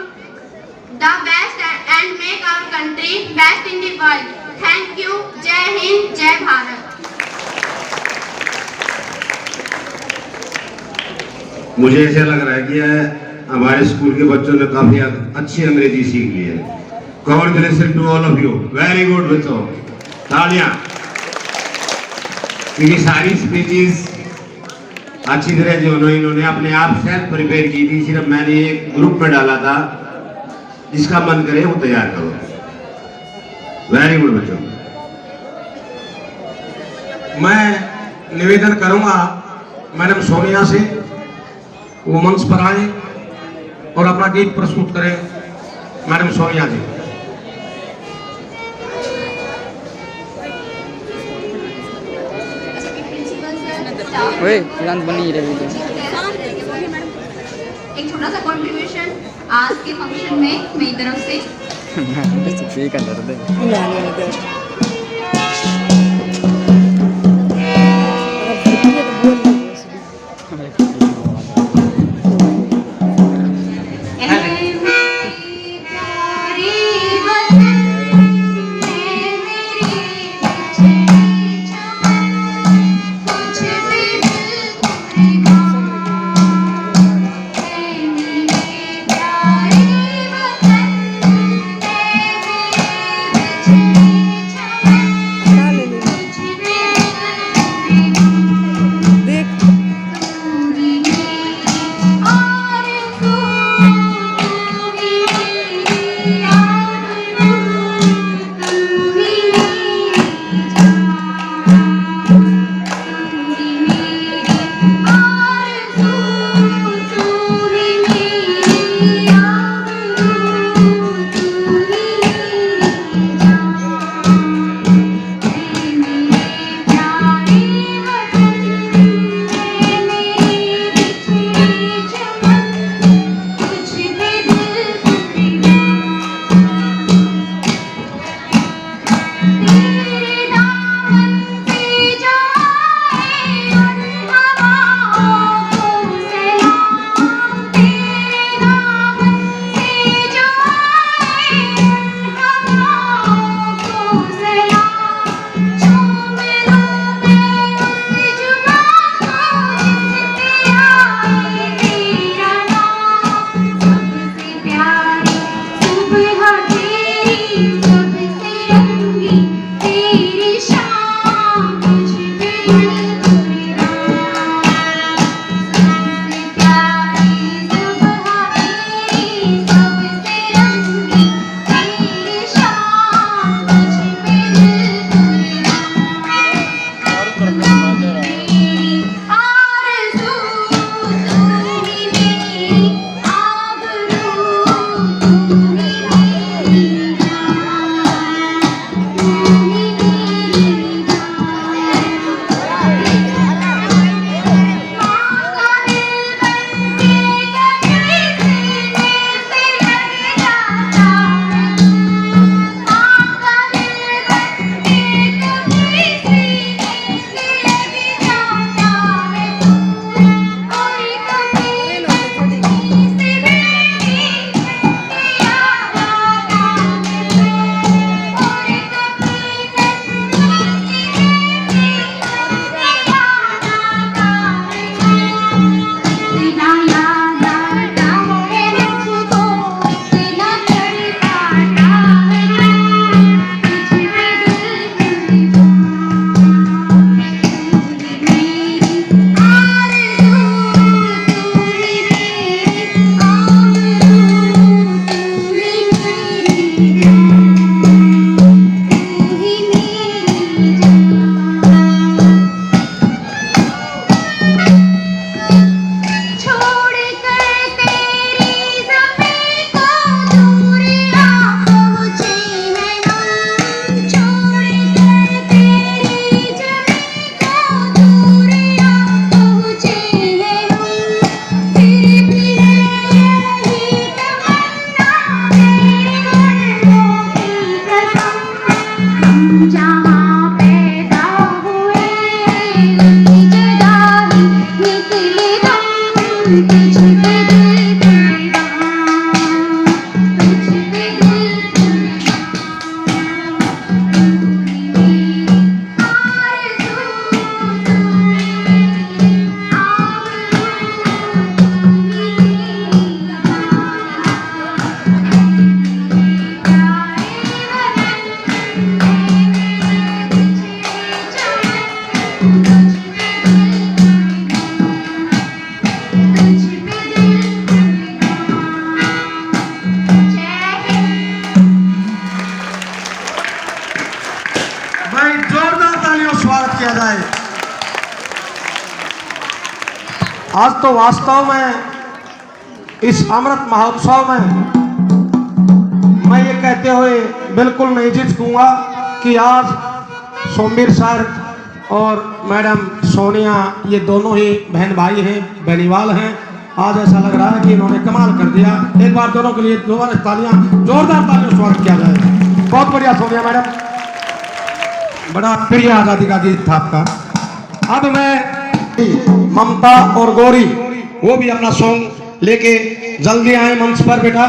the best and make our country best in the world. Thank you. Jai Hind, Jai Bharat. मुझे ऐसा लग रहा है कि हमारे school के बच्चों ने काफी अच्छी अंग्रेजी सीख ली है। Congratulations to all of you. Very good बच्चों, तालियां। क्योंकि सारी स्पीचेस अच्छी तरह जो इन्होंने अपने आप सेल्फ प्रिपेयर की थी, सिर्फ मैंने एक ग्रुप में डाला था, जिसका मन करे वो तैयार करो। वेरी गुड बच्चों। मैं निवेदन करूंगा मैडम सोनिया से, वो मंच पर आए और अपना गीत प्रस्तुत करें। मैडम सोनिया जी। बनी रही एक छोटा सा कंट्रीब्यूशन आज के फंक्शन में मेरी तरफ से। Thank you. जाए। आज तो वास्तव में इस अमृत महोत्सव में मैं ये कहते हुए बिल्कुल नहीं झिझकूंगा कि आज सोमवीर सर और मैडम सोनिया ये दोनों ही बहन भाई हैं, बेनीवाल हैं। आज ऐसा लग रहा है कि इन्होंने कमाल कर दिया। एक बार दोनों के लिए दोबारा तालियां, जोरदार तालियों स्वागत किया जाए। बहुत बढ़िया सोनिया मैडम, बड़ा प्रिय आजादी का गीत था आपका। अब मैं ममता और गौरी वो भी अपना सॉन्ग लेके जल्दी आए मंच पर बेटा।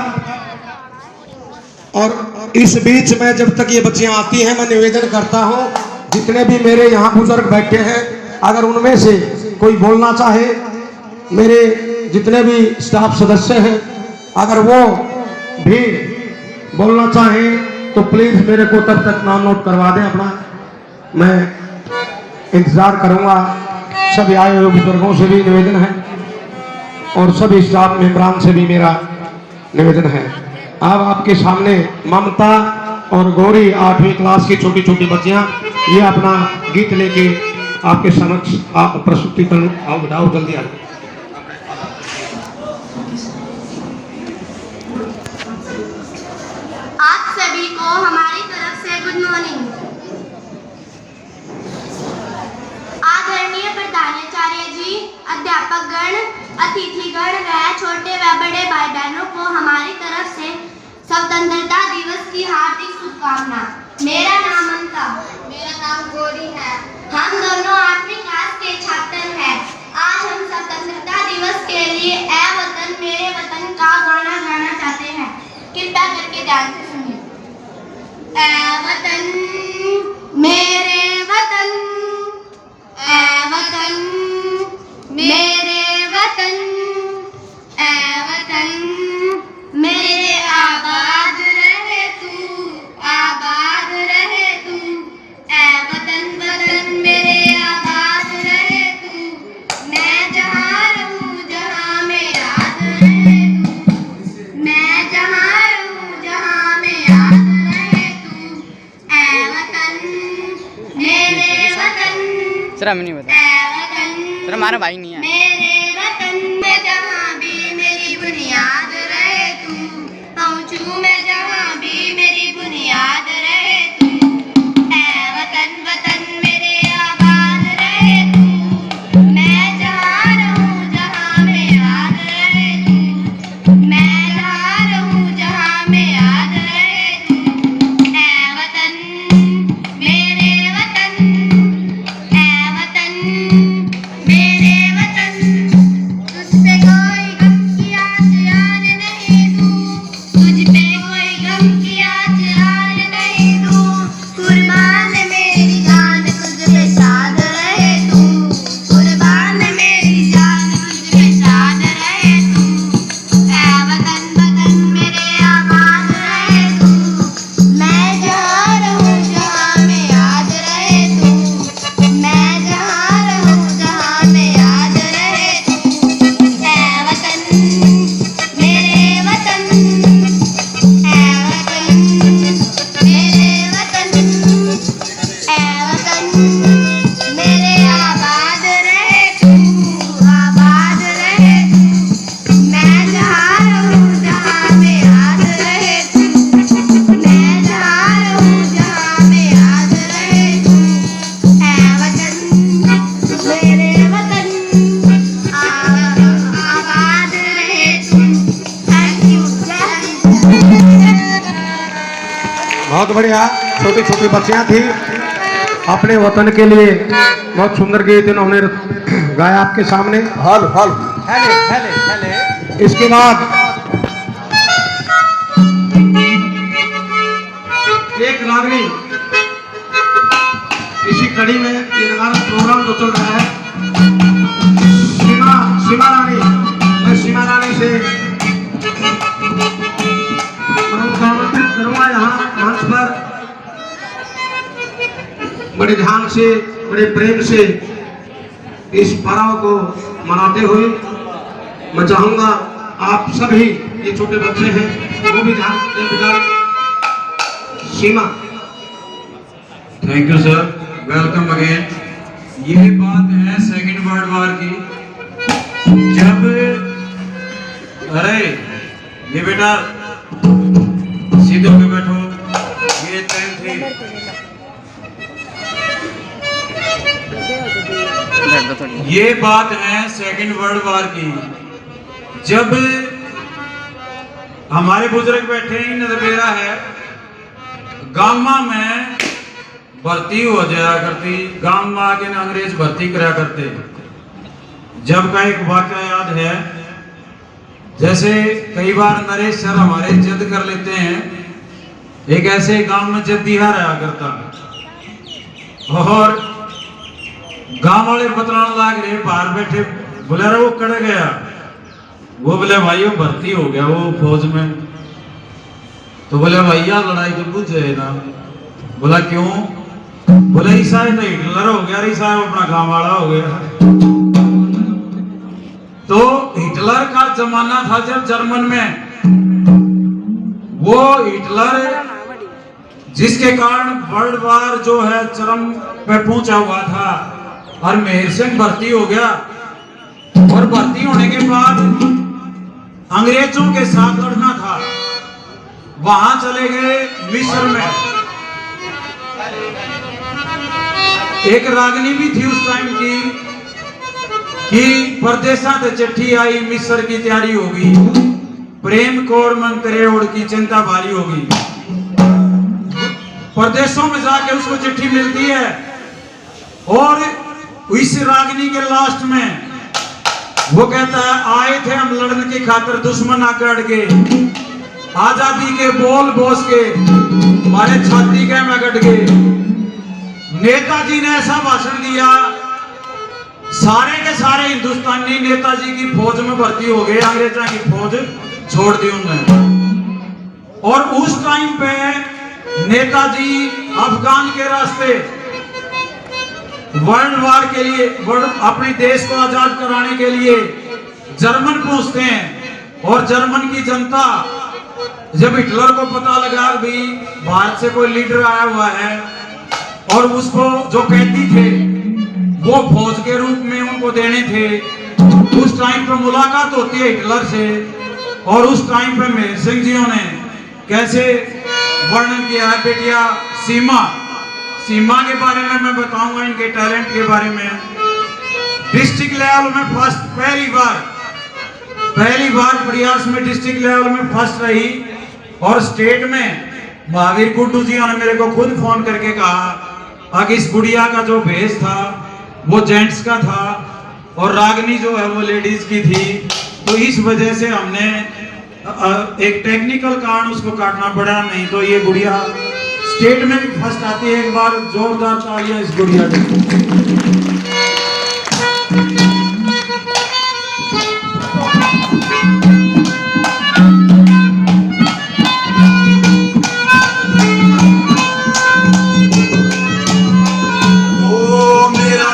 और इस बीच में जब तक ये बच्चियां आती हैं मैं निवेदन करता हूं जितने भी मेरे यहाँ बुजुर्ग बैठे हैं अगर उनमें से कोई बोलना चाहे, मेरे जितने भी स्टाफ सदस्य हैं अगर वो भी बोलना चाहें तो प्लीज मेरे को तब तक नाम नोट करवा दें अपना, मैं इंतजार करूंगा। सभी आए हुए बुजुर्गों से भी निवेदन है और सभी स्टाफ मेंबरान से भी मेरा निवेदन है। अब आपके सामने ममता और गौरी 8वीं क्लास की छोटी छोटी बच्चियां ये अपना गीत लेके आपके समक्ष आप प्रस्तुतिकरण आओ बताओ जल्दी आओ। आप सभी को हमारी तरफ से गुड मॉर्निंग। आदरणीय प्रधानाचार्य जी, अध्यापकगण, अतिथिगण व छोटे व बड़े भाई बहनों को हमारी तरफ से स्वतंत्रता दिवस की हार्दिक शुभकामना। मेरा नाम ममता, मेरा नाम गौरी है। हम दोनों 8वीं क्लास के छात्र हैं। आज हम स्वतंत्रता दिवस के लिए ऐ वतन मेरे वतन का गाना गाना चाहते हैं। कृपया करके ध्यान से सुनिए। ऐ वतन मेरे वतन, ऐ वतन मेरे वतन, ऐ वतन मेरे आबाद रहे तू, आबाद रहे तू, ऐ वतन वतन मेरे आबाद रहे तू। मैं जहाँ रहूँ जहाँ में याद रहे तू, मैं जहाँ रहूँ जहाँ में याद रहे तू। ऐ वतन मेरे वतन, सर हमें नहीं पता, ऐ वतन सर हमारा भाई नहीं है। मेरे वतन में जहाँ भी मेरी बुनियाद रहे तू, पहुँचूं मैं जहाँ भी मेरी बुनियाद रहे तू। ऐ वतन वतन मेरे आबाद रहे तू, मैं जहाँ रहूँ जहाँ में याद रहे तू, मैं जहाँ रहूँ जहाँ में याद रहे तू। ऐ वतन मेरे वतन, ऐ वतन मेरे वतन, तुझ पे कोई गम की आस यार नहीं दूँ, तुझ पे कोई गम की आस यार नहीं दूँ। कुर्बान मेरी जान तुझ पे शाद रहे तू, कुर्बान मेरी जान तुझ पे शाद रहे तू। ऐ वतन वतन मेरे आबाद रहे तू, मैं जहाँ रहूँ जहाँ में याद रहे तू, मैं जहाँ रहूँ जहाँ में याद रहे तू। ऐ वतन मेरे वतन, ऐ वतन मेरे वतन, ऐ वतन मेरे आबाद रहे तू, आबाद रहे तू। मैं जहाँ रहूँ जहाँ में याद रहे तू, मैं जहाँ रहूँ जहाँ में याद रहे तू। ऐ वतन मेरे वतन, आबाद रहे तू। Thank you. बहुत बढ़िया, छोटी छोटी बच्चियां थी अपने वतन के लिए बहुत सुंदर गीत इन्होंने गाया आपके सामने। हल हल हेले हेले हेले। इसके बाद एक रागनी इसी कड़ी में ये प्रोग्राम जो चल रहा है, सीमा रानी, मैं सीमा रानी से आमंत्रित करूंगा यहाँ मंच पर। बड़े ध्यान से बड़े प्रेम से इस पर्व को मनाते हुए मैं चाहूंगा आप सभी ये छोटे बच्चे हैं वो भी ध्यान दें। Seema, thank you sir, welcome again. ये बात है सेकेंड वर्ल्ड वॉर की, जब अरे ये बेटा सीधे होके बैठो, ये टाइम थी। ये बात है सेकेंड वर्ल्ड वॉर की, जब हमारे बुजुर्ग बैठे ही नजबेरा है, गामा में भर्ती हो जाया करती, गांव में आके ना अंग्रेज भर्ती करा करते। जब का एक वाक्य याद है, जैसे कई बार नरेश सर हमारे जिद कर लेते हैं, एक ऐसे गांव में जद्दीहा रहा करता और गांव वाले बतलाने लाग रहे, बाहर बैठे, बोले रहा वो कड़ गया, वो बोले भाई वो भर्ती हो गया वो फौज में। तो बोले भैया लड़ाई तो बुझे ना। बोला क्यों? बोले ईसाई तो हिटलर हो गया, ईसाई अपना गांव वाला हो गया। तो हिटलर का जमाना था जब जर्मन में, वो हिटलर जिसके कारण वर्ल्ड वार जो है चरम पे पहुंचा हुआ था, और मेहर सिंह भर्ती हो गया, और भर्ती होने के बाद अंग्रेजों के साथ लड़ना था, वहां चले गए मिस्र में। एक रागनी भी थी उस टाइम की कि परदेसा से चिट्ठी आई, मिस्र की तैयारी होगी, प्रेम कौर मन तेरे ओढ़ की चिंता भारी होगी। परदेशों में जाके उसको चिट्ठी मिलती है, और इस रागनी के लास्ट में वो कहता है, आए थे हम लड़ने की खातिर, दुश्मन आकर अड़ गए, आजादी के बोल बोस के हमारे छाती के में गट गए। नेताजी ने ऐसा भाषण दिया, सारे के सारे हिंदुस्तानी नेताजी की फौज में भर्ती हो गए, अंग्रेजों की फौज छोड़ दी उन्होंने। और उस टाइम पे नेताजी अफगान के रास्ते वर्ल्ड वार के लिए, अपने देश को आजाद कराने के लिए जर्मन पहुंचते हैं। और जर्मन की जनता जब हिटलर को पता लगा भी भारत से कोई लीडर आया हुआ है, और उसको जो कैदी थे वो फौज के रूप में उनको देने थे, उस टाइम पे मुलाकात होती है हिटलर से। और उस टाइम पे मेहर सिंह जी ने कैसे वर्णन किया है बेटिया, सीमा के बारे में मैं बताऊंगा, इनके टैलेंट के बारे में। डिस्ट्रिक्ट लेवल में फर्स्ट, पहली बार प्रयास में डिस्ट्रिक्ट लेवल में फर्स्ट रही। और स्टेट में महावीर गुड्डू जी ने मेरे को खुद फोन करके कहा कि इस गुड़िया का जो भेष था वो जेंट्स का था और रागनी जो है वो लेडीज की थी, तो इस वजह से हमने एक टेक्निकल कारण उसको काटना पड़ा, नहीं तो ये गुड़िया स्टेट में भी फर्स्ट आती है। एक बार जोरदार तालियां इस गुड़िया के। ओ मेरा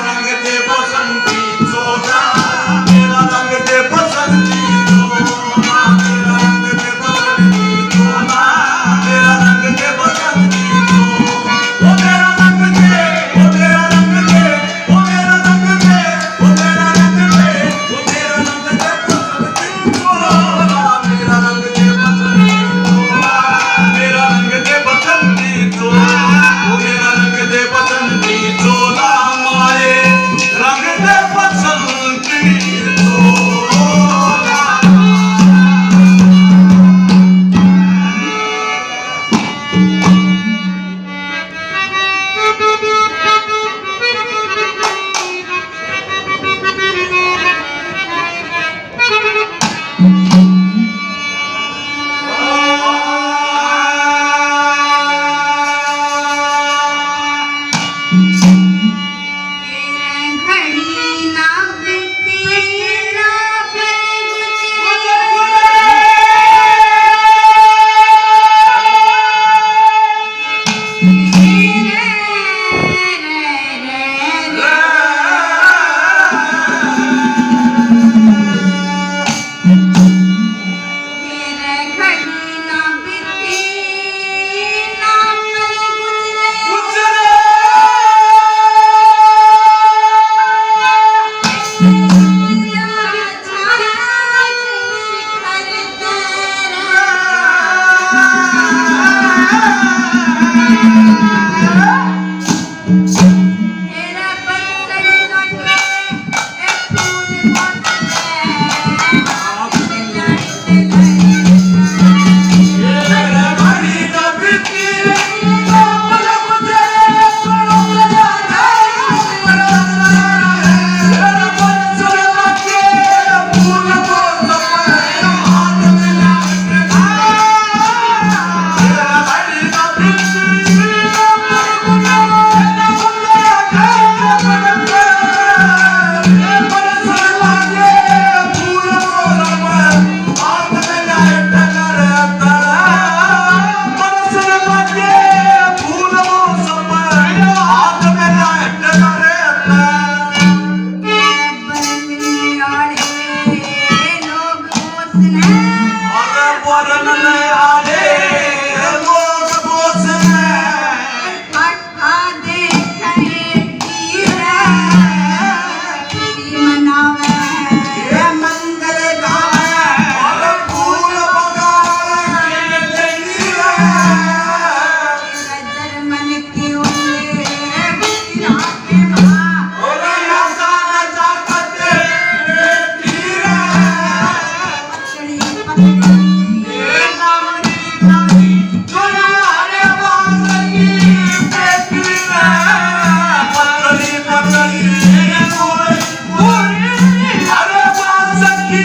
अरे बात की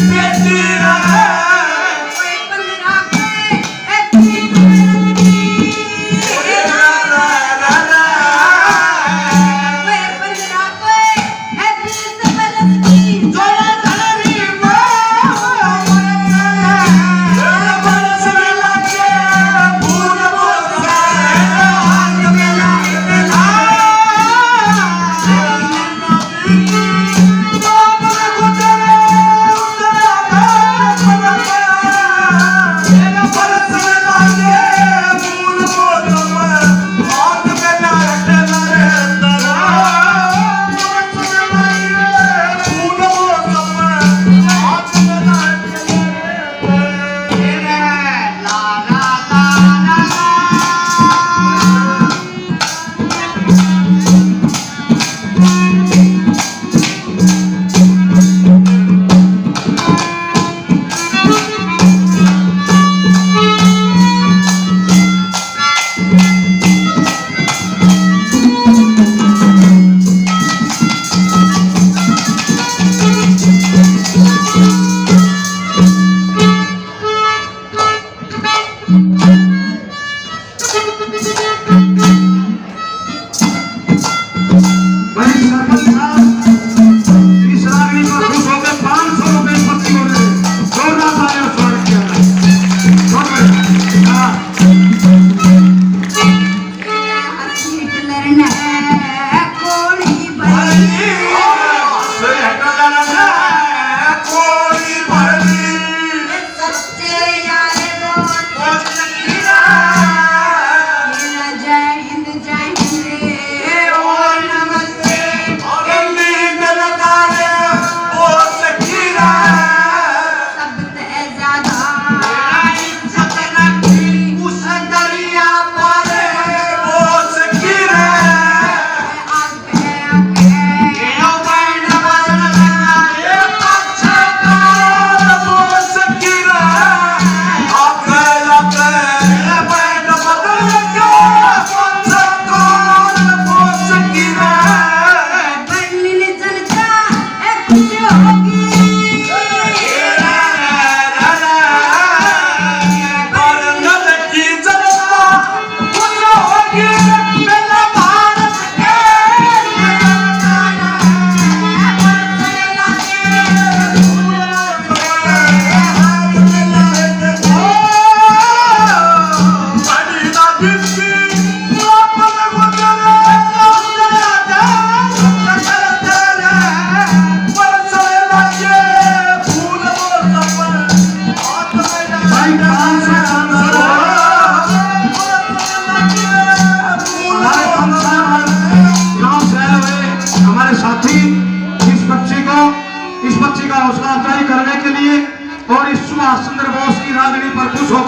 बेटी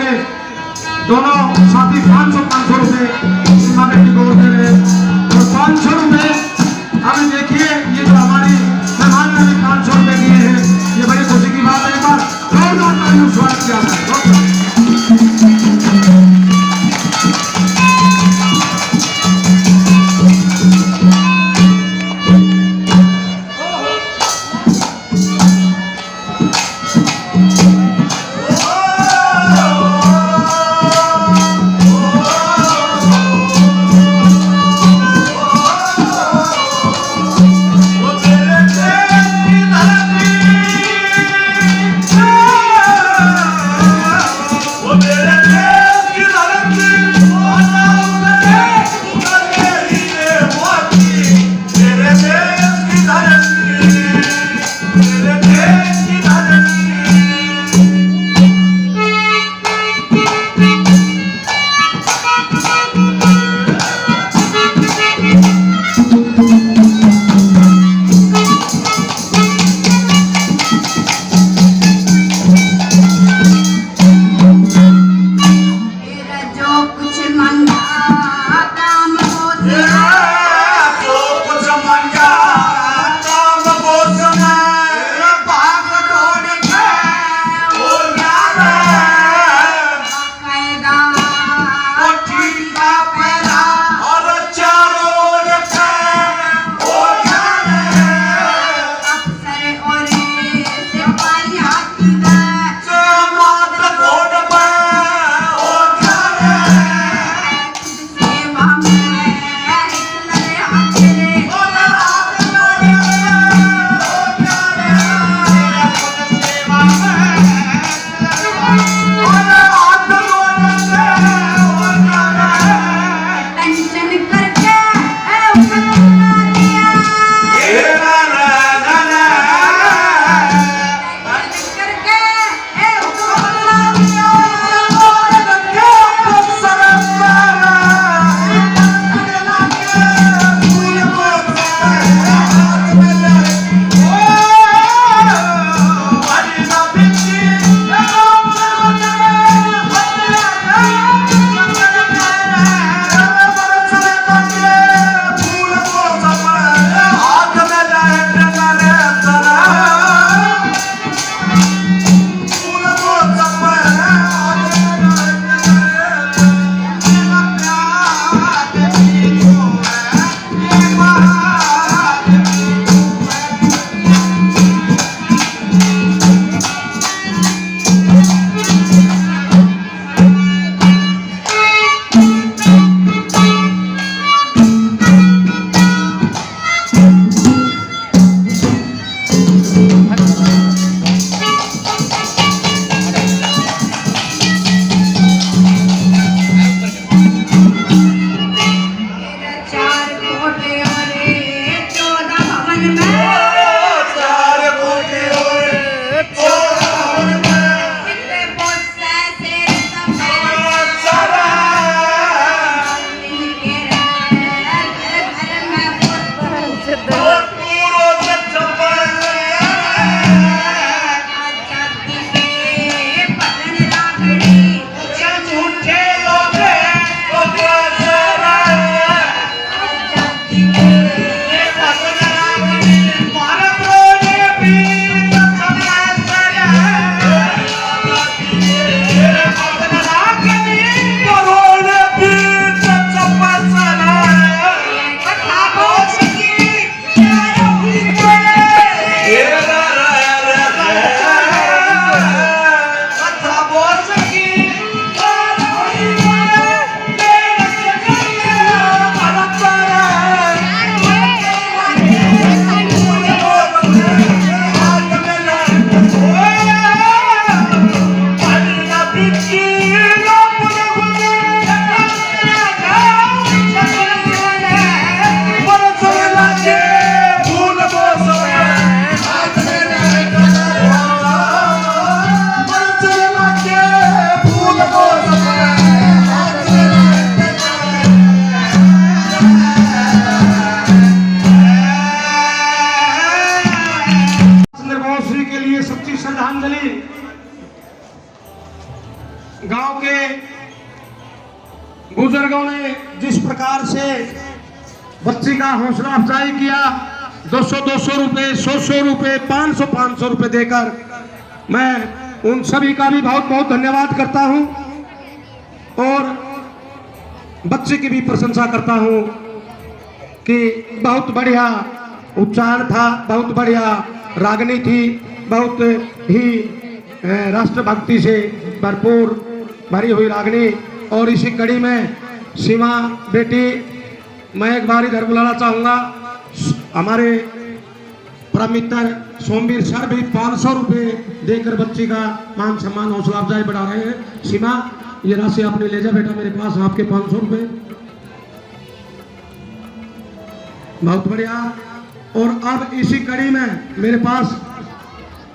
रे दोनों साथी 500 रुपए सीमा बेटी को दे रहे हैं और 500 रुपए अभी देखिए ये जो हमारी मेहमान ने भी 500 रुपए दिए हैं, ये बड़ी खुशी की बात है। एक बार जोरदार तालियों से स्वागत किया जाए। बुजुर्गों ने जिस प्रकार से बच्ची का हौसला अफजाई किया, 200 रुपए, 100 रुपए, 500 रुपए देकर, मैं उन सभी का भी बहुत बहुत धन्यवाद करता हूं और बच्चे की भी प्रशंसा करता हूं कि बहुत बढ़िया उच्चारण था, बहुत बढ़िया रागनी थी, बहुत ही राष्ट्रभक्ति से भरपूर भरी हुई रागनी। और इसी कड़ी में सीमा बेटी, मैं एक बार इधर बुलाना चाहूँगा, हमारे परम मित्र सोमवीर सर भी 500 रुपये देकर बच्ची का मान सम्मान हौसला अफजाई बढ़ा रहे हैं। सीमा, ये राशि आपने ले जा बेटा मेरे पास, आपके 500 रुपये, बहुत बढ़िया। और अब इसी कड़ी में मेरे पास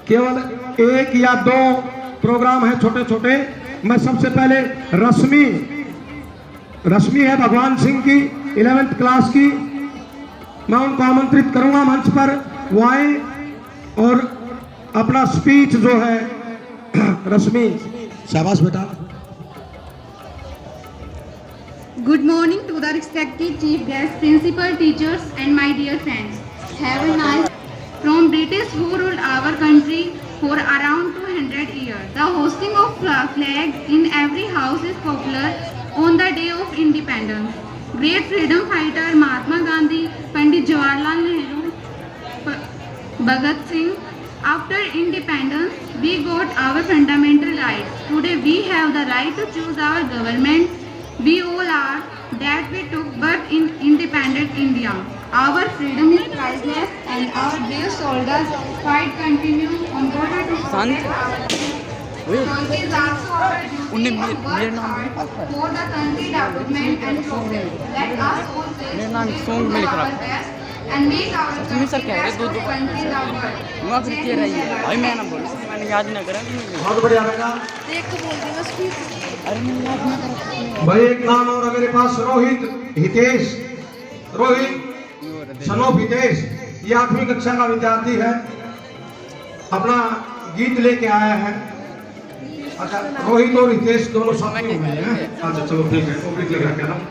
केवल 1 या 2 प्रोग्राम है छोटे छोटे। मैं सबसे पहले रश्मि है भगवान सिंह की 11th क्लास की, मैं उनको आमंत्रित करूंगा मंच पर, वो आए और अपना स्पीच जो है रश्मि, शाबाश बेटा। Good morning to the respected chief guests, principal, teachers and my dear friends. Have a nice. From British who ruled our country for around 200 years, the hosting of flag in every house is popular on the day of independence. Great freedom fighter Mahatma Gandhi, Pandit Jawaharlal Nehru, Bhagat Singh. After independence, we got our fundamental rights. Today we have the right to choose our government. We all are that we took birth in independent India. Our freedom is priceless and our brave soldiers fight continue on border to protect our country is also our duty to work hard for the country development and progress. Let us all say our best and make our country best of country in the world. बहुत बढ़िया बेटा भाई। एक नाम और है मेरे पास, Rohit son of Hitesh, ये 8वीं कक्षा का विद्यार्थी है, अपना गीत लेके आया है। अच्छा, रोहित और हितेश दोनों साथ में हुए हैं। अच्छा चलो ठीक है, वो गीत लेके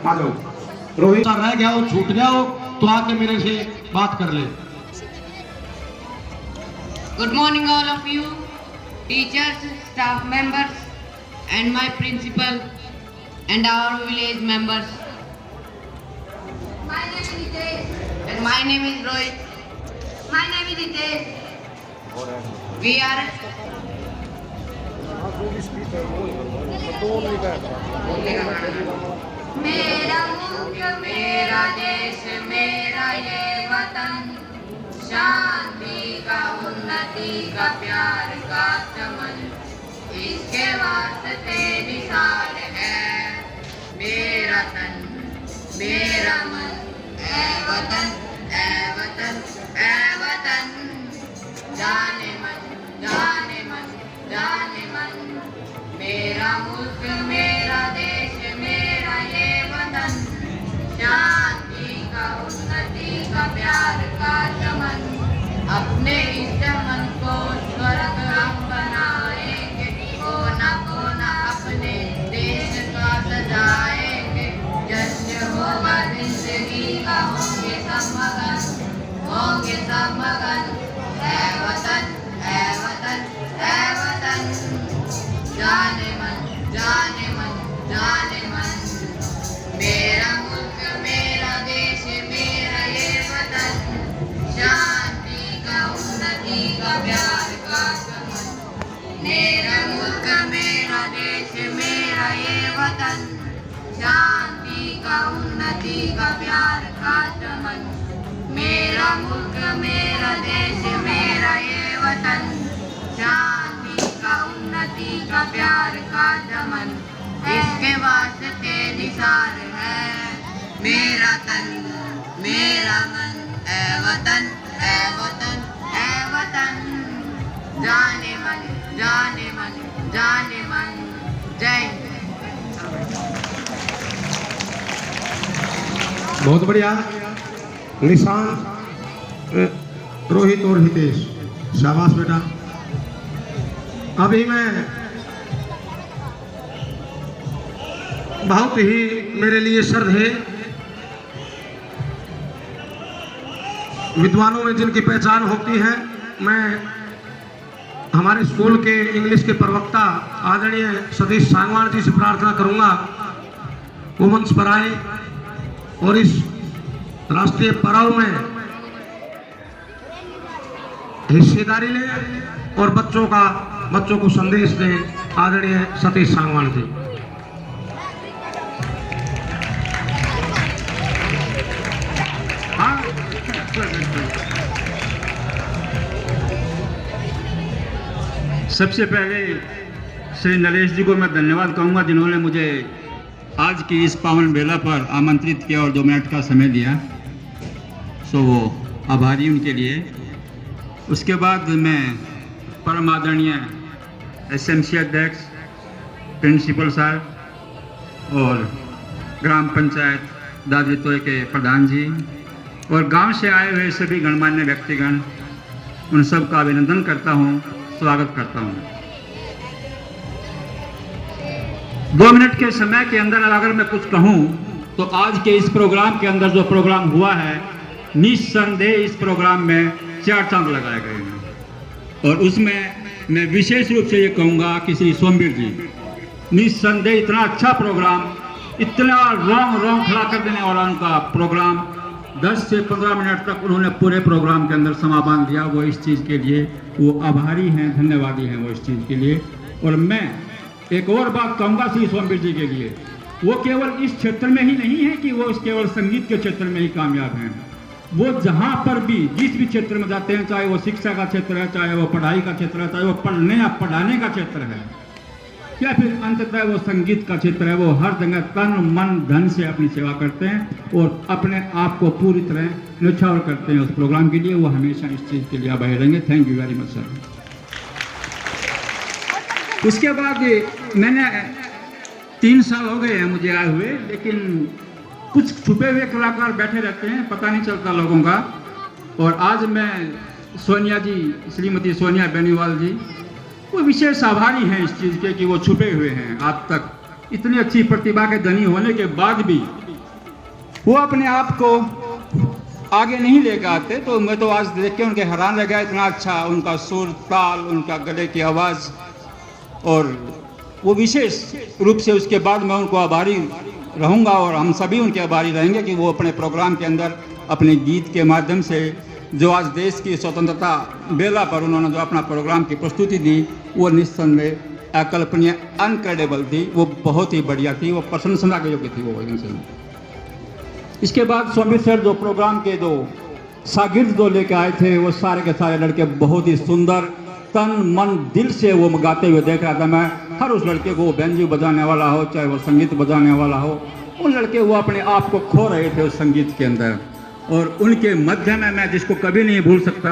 आ जाओ। रोहित रह गया हो, छूट गया हो तो आके मेरे से बात कर ले। Good morning all of you, teachers, staff members and my principal and our village members. My name is Hitesh. And my name is Rohit. My name is Hitesh. We are मेरा मुल्क मेरा देश मेरा ये वतन, शांति का उन्नति का प्यार का चमन, इसके वास्ते निसार है मेरा तन मेरा मन। ऐ वतन ऐ वतन ऐ वतन, जाने मन जाने मन जाने मन, मेरा मुल्क मेरा देश मेरा ये वतन, शांति का उन्नति का प्यार का चमन, अपने इस चमन को स्वर्ग हम बनाएंगे, कोना कोना अपने देश का सजाएंगे, जश्न होगा जिंदगी का, होंगे सब मगन, ऐ वतन ऐ वतन ऐ वतन, जाने मन जाने मन जाने मन, मेरा मुल्क मेरा देश मेरा ये वतन, शांति का उन्नति का प्यार का चमन, मेरा मुल्क मेरा देश मेरा ये वतन, शांति का उन्नति का प्यार का चमन, मेरा मुल्क मेरा देश मेरा ये वतन, शांति का उन्नति का प्यार का चमन, इसके वास्ते निसार है मेरा तन मेरा मन। ऐ वतन ऐ वतन ऐ वतन, जाने मन जाने मन जाने मन। जय बहुत बढ़िया। निशान रोहित और हितेश, शाबाश बेटा। अभी मैं बहुत ही मेरे लिए श्रद्धेय विद्वानों में जिनकी पहचान होती है, मैं हमारे स्कूल के इंग्लिश के प्रवक्ता आदरणीय सतीश सांगवान जी से प्रार्थना करूंगा वो मंच पर आए और इस राष्ट्रीय पर्व में हिस्सेदारी लें और बच्चों को संदेश दें। आदरणीय सतीश सांगवान जी। सबसे पहले श्री नरेश जी को मैं धन्यवाद कहूँगा जिन्होंने मुझे आज की इस पावन बेला पर आमंत्रित किया और 2 मिनट का समय दिया, सो वो आभारी उनके लिए। उसके बाद मैं परम आदरणीय SMC अध्यक्ष, प्रिंसिपल साहब और ग्राम पंचायत दादरीतोय के प्रधान जी और गांव से आए हुए सभी गणमान्य व्यक्तिगण, उन सब का अभिनंदन करता हूं, स्वागत करता हूं। 2 मिनट के समय के अंदर अगर मैं कुछ कहूं तो आज के इस प्रोग्राम के अंदर जो प्रोग्राम हुआ है, निस्संदेह इस प्रोग्राम में 4 चांद लगाए गए हैं और उसमें मैं विशेष रूप से ये कहूँगा कि श्री सोमवीर जी, निस्संदेह इतना अच्छा प्रोग्राम, इतना रौंग खड़ा कर देने वाला उनका प्रोग्राम, 10 से 15 मिनट तक उन्होंने पूरे प्रोग्राम के अंदर समा बांध दिया। वो इस चीज़ के लिए वो आभारी हैं, धन्यवादी हैं वो इस चीज़ के लिए। और मैं एक और बात कहूँगा श्री सोमवीर जी के लिए, वो केवल इस क्षेत्र में ही नहीं है कि वो केवल संगीत के क्षेत्र में ही कामयाब हैं, वो जहाँ पर भी जिस भी क्षेत्र में जाते हैं, चाहे वो शिक्षा का क्षेत्र है, चाहे वो पढ़ाई का क्षेत्र है, चाहे वो पढ़ने या पढ़ाने का क्षेत्र है, या फिर अंततः वो संगीत का क्षेत्र है, वो हर जगह तन मन धन से अपनी सेवा करते हैं और अपने आप को पूरी तरह न्यौछावर करते हैं उस प्रोग्राम के लिए। वो हमेशा इस चीज़ के लिए आभारी रहेंगे। Thank you very much sir. उसके बाद मैंने 3 साल हो गए हैं मुझे आए हुए, लेकिन कुछ छुपे हुए कलाकार बैठे रहते हैं, पता नहीं चलता लोगों का। और आज मैं सोनिया जी, श्रीमती सोनिया बेनीवाल जी, वो विशेष आभारी हैं इस चीज़ के कि वो छुपे हुए हैं। आज तक इतनी अच्छी प्रतिभा के धनी होने के बाद भी वो अपने आप को आगे नहीं लेकर आते, तो मैं तो आज देख के उनके हैरान रह गया, इतना अच्छा उनका सुर, ताल, उनका गले की आवाज़। और वो विशेष रूप से उसके बाद मैं उनको आभारी रहूँगा और हम सभी उनके आभारी रहेंगे कि वो अपने प्रोग्राम के अंदर अपने गीत के माध्यम से जो आज देश की स्वतंत्रता बेला पर उन्होंने जो अपना प्रोग्राम की प्रस्तुति दी, वो निस्संदेह अकल्पनीय, अनक्रेडिबल थी, वो बहुत ही बढ़िया थी, वो प्रशंसा के योग्य थी वो वजह से। इसके बाद सोमवीर सर जो प्रोग्राम के जो शागिर्द जो लेके आए थे, वो सारे के सारे लड़के बहुत ही सुंदर, तन मन दिल से वो गाते हुए देख रहा था मैं। हर उस लड़के को, वो बेंजू बजाने वाला हो, चाहे वो संगीत बजाने वाला हो, उन लड़के वो अपने आप को खो रहे थे उस संगीत के अंदर। और उनके मध्य में मैं जिसको कभी नहीं भूल सकता,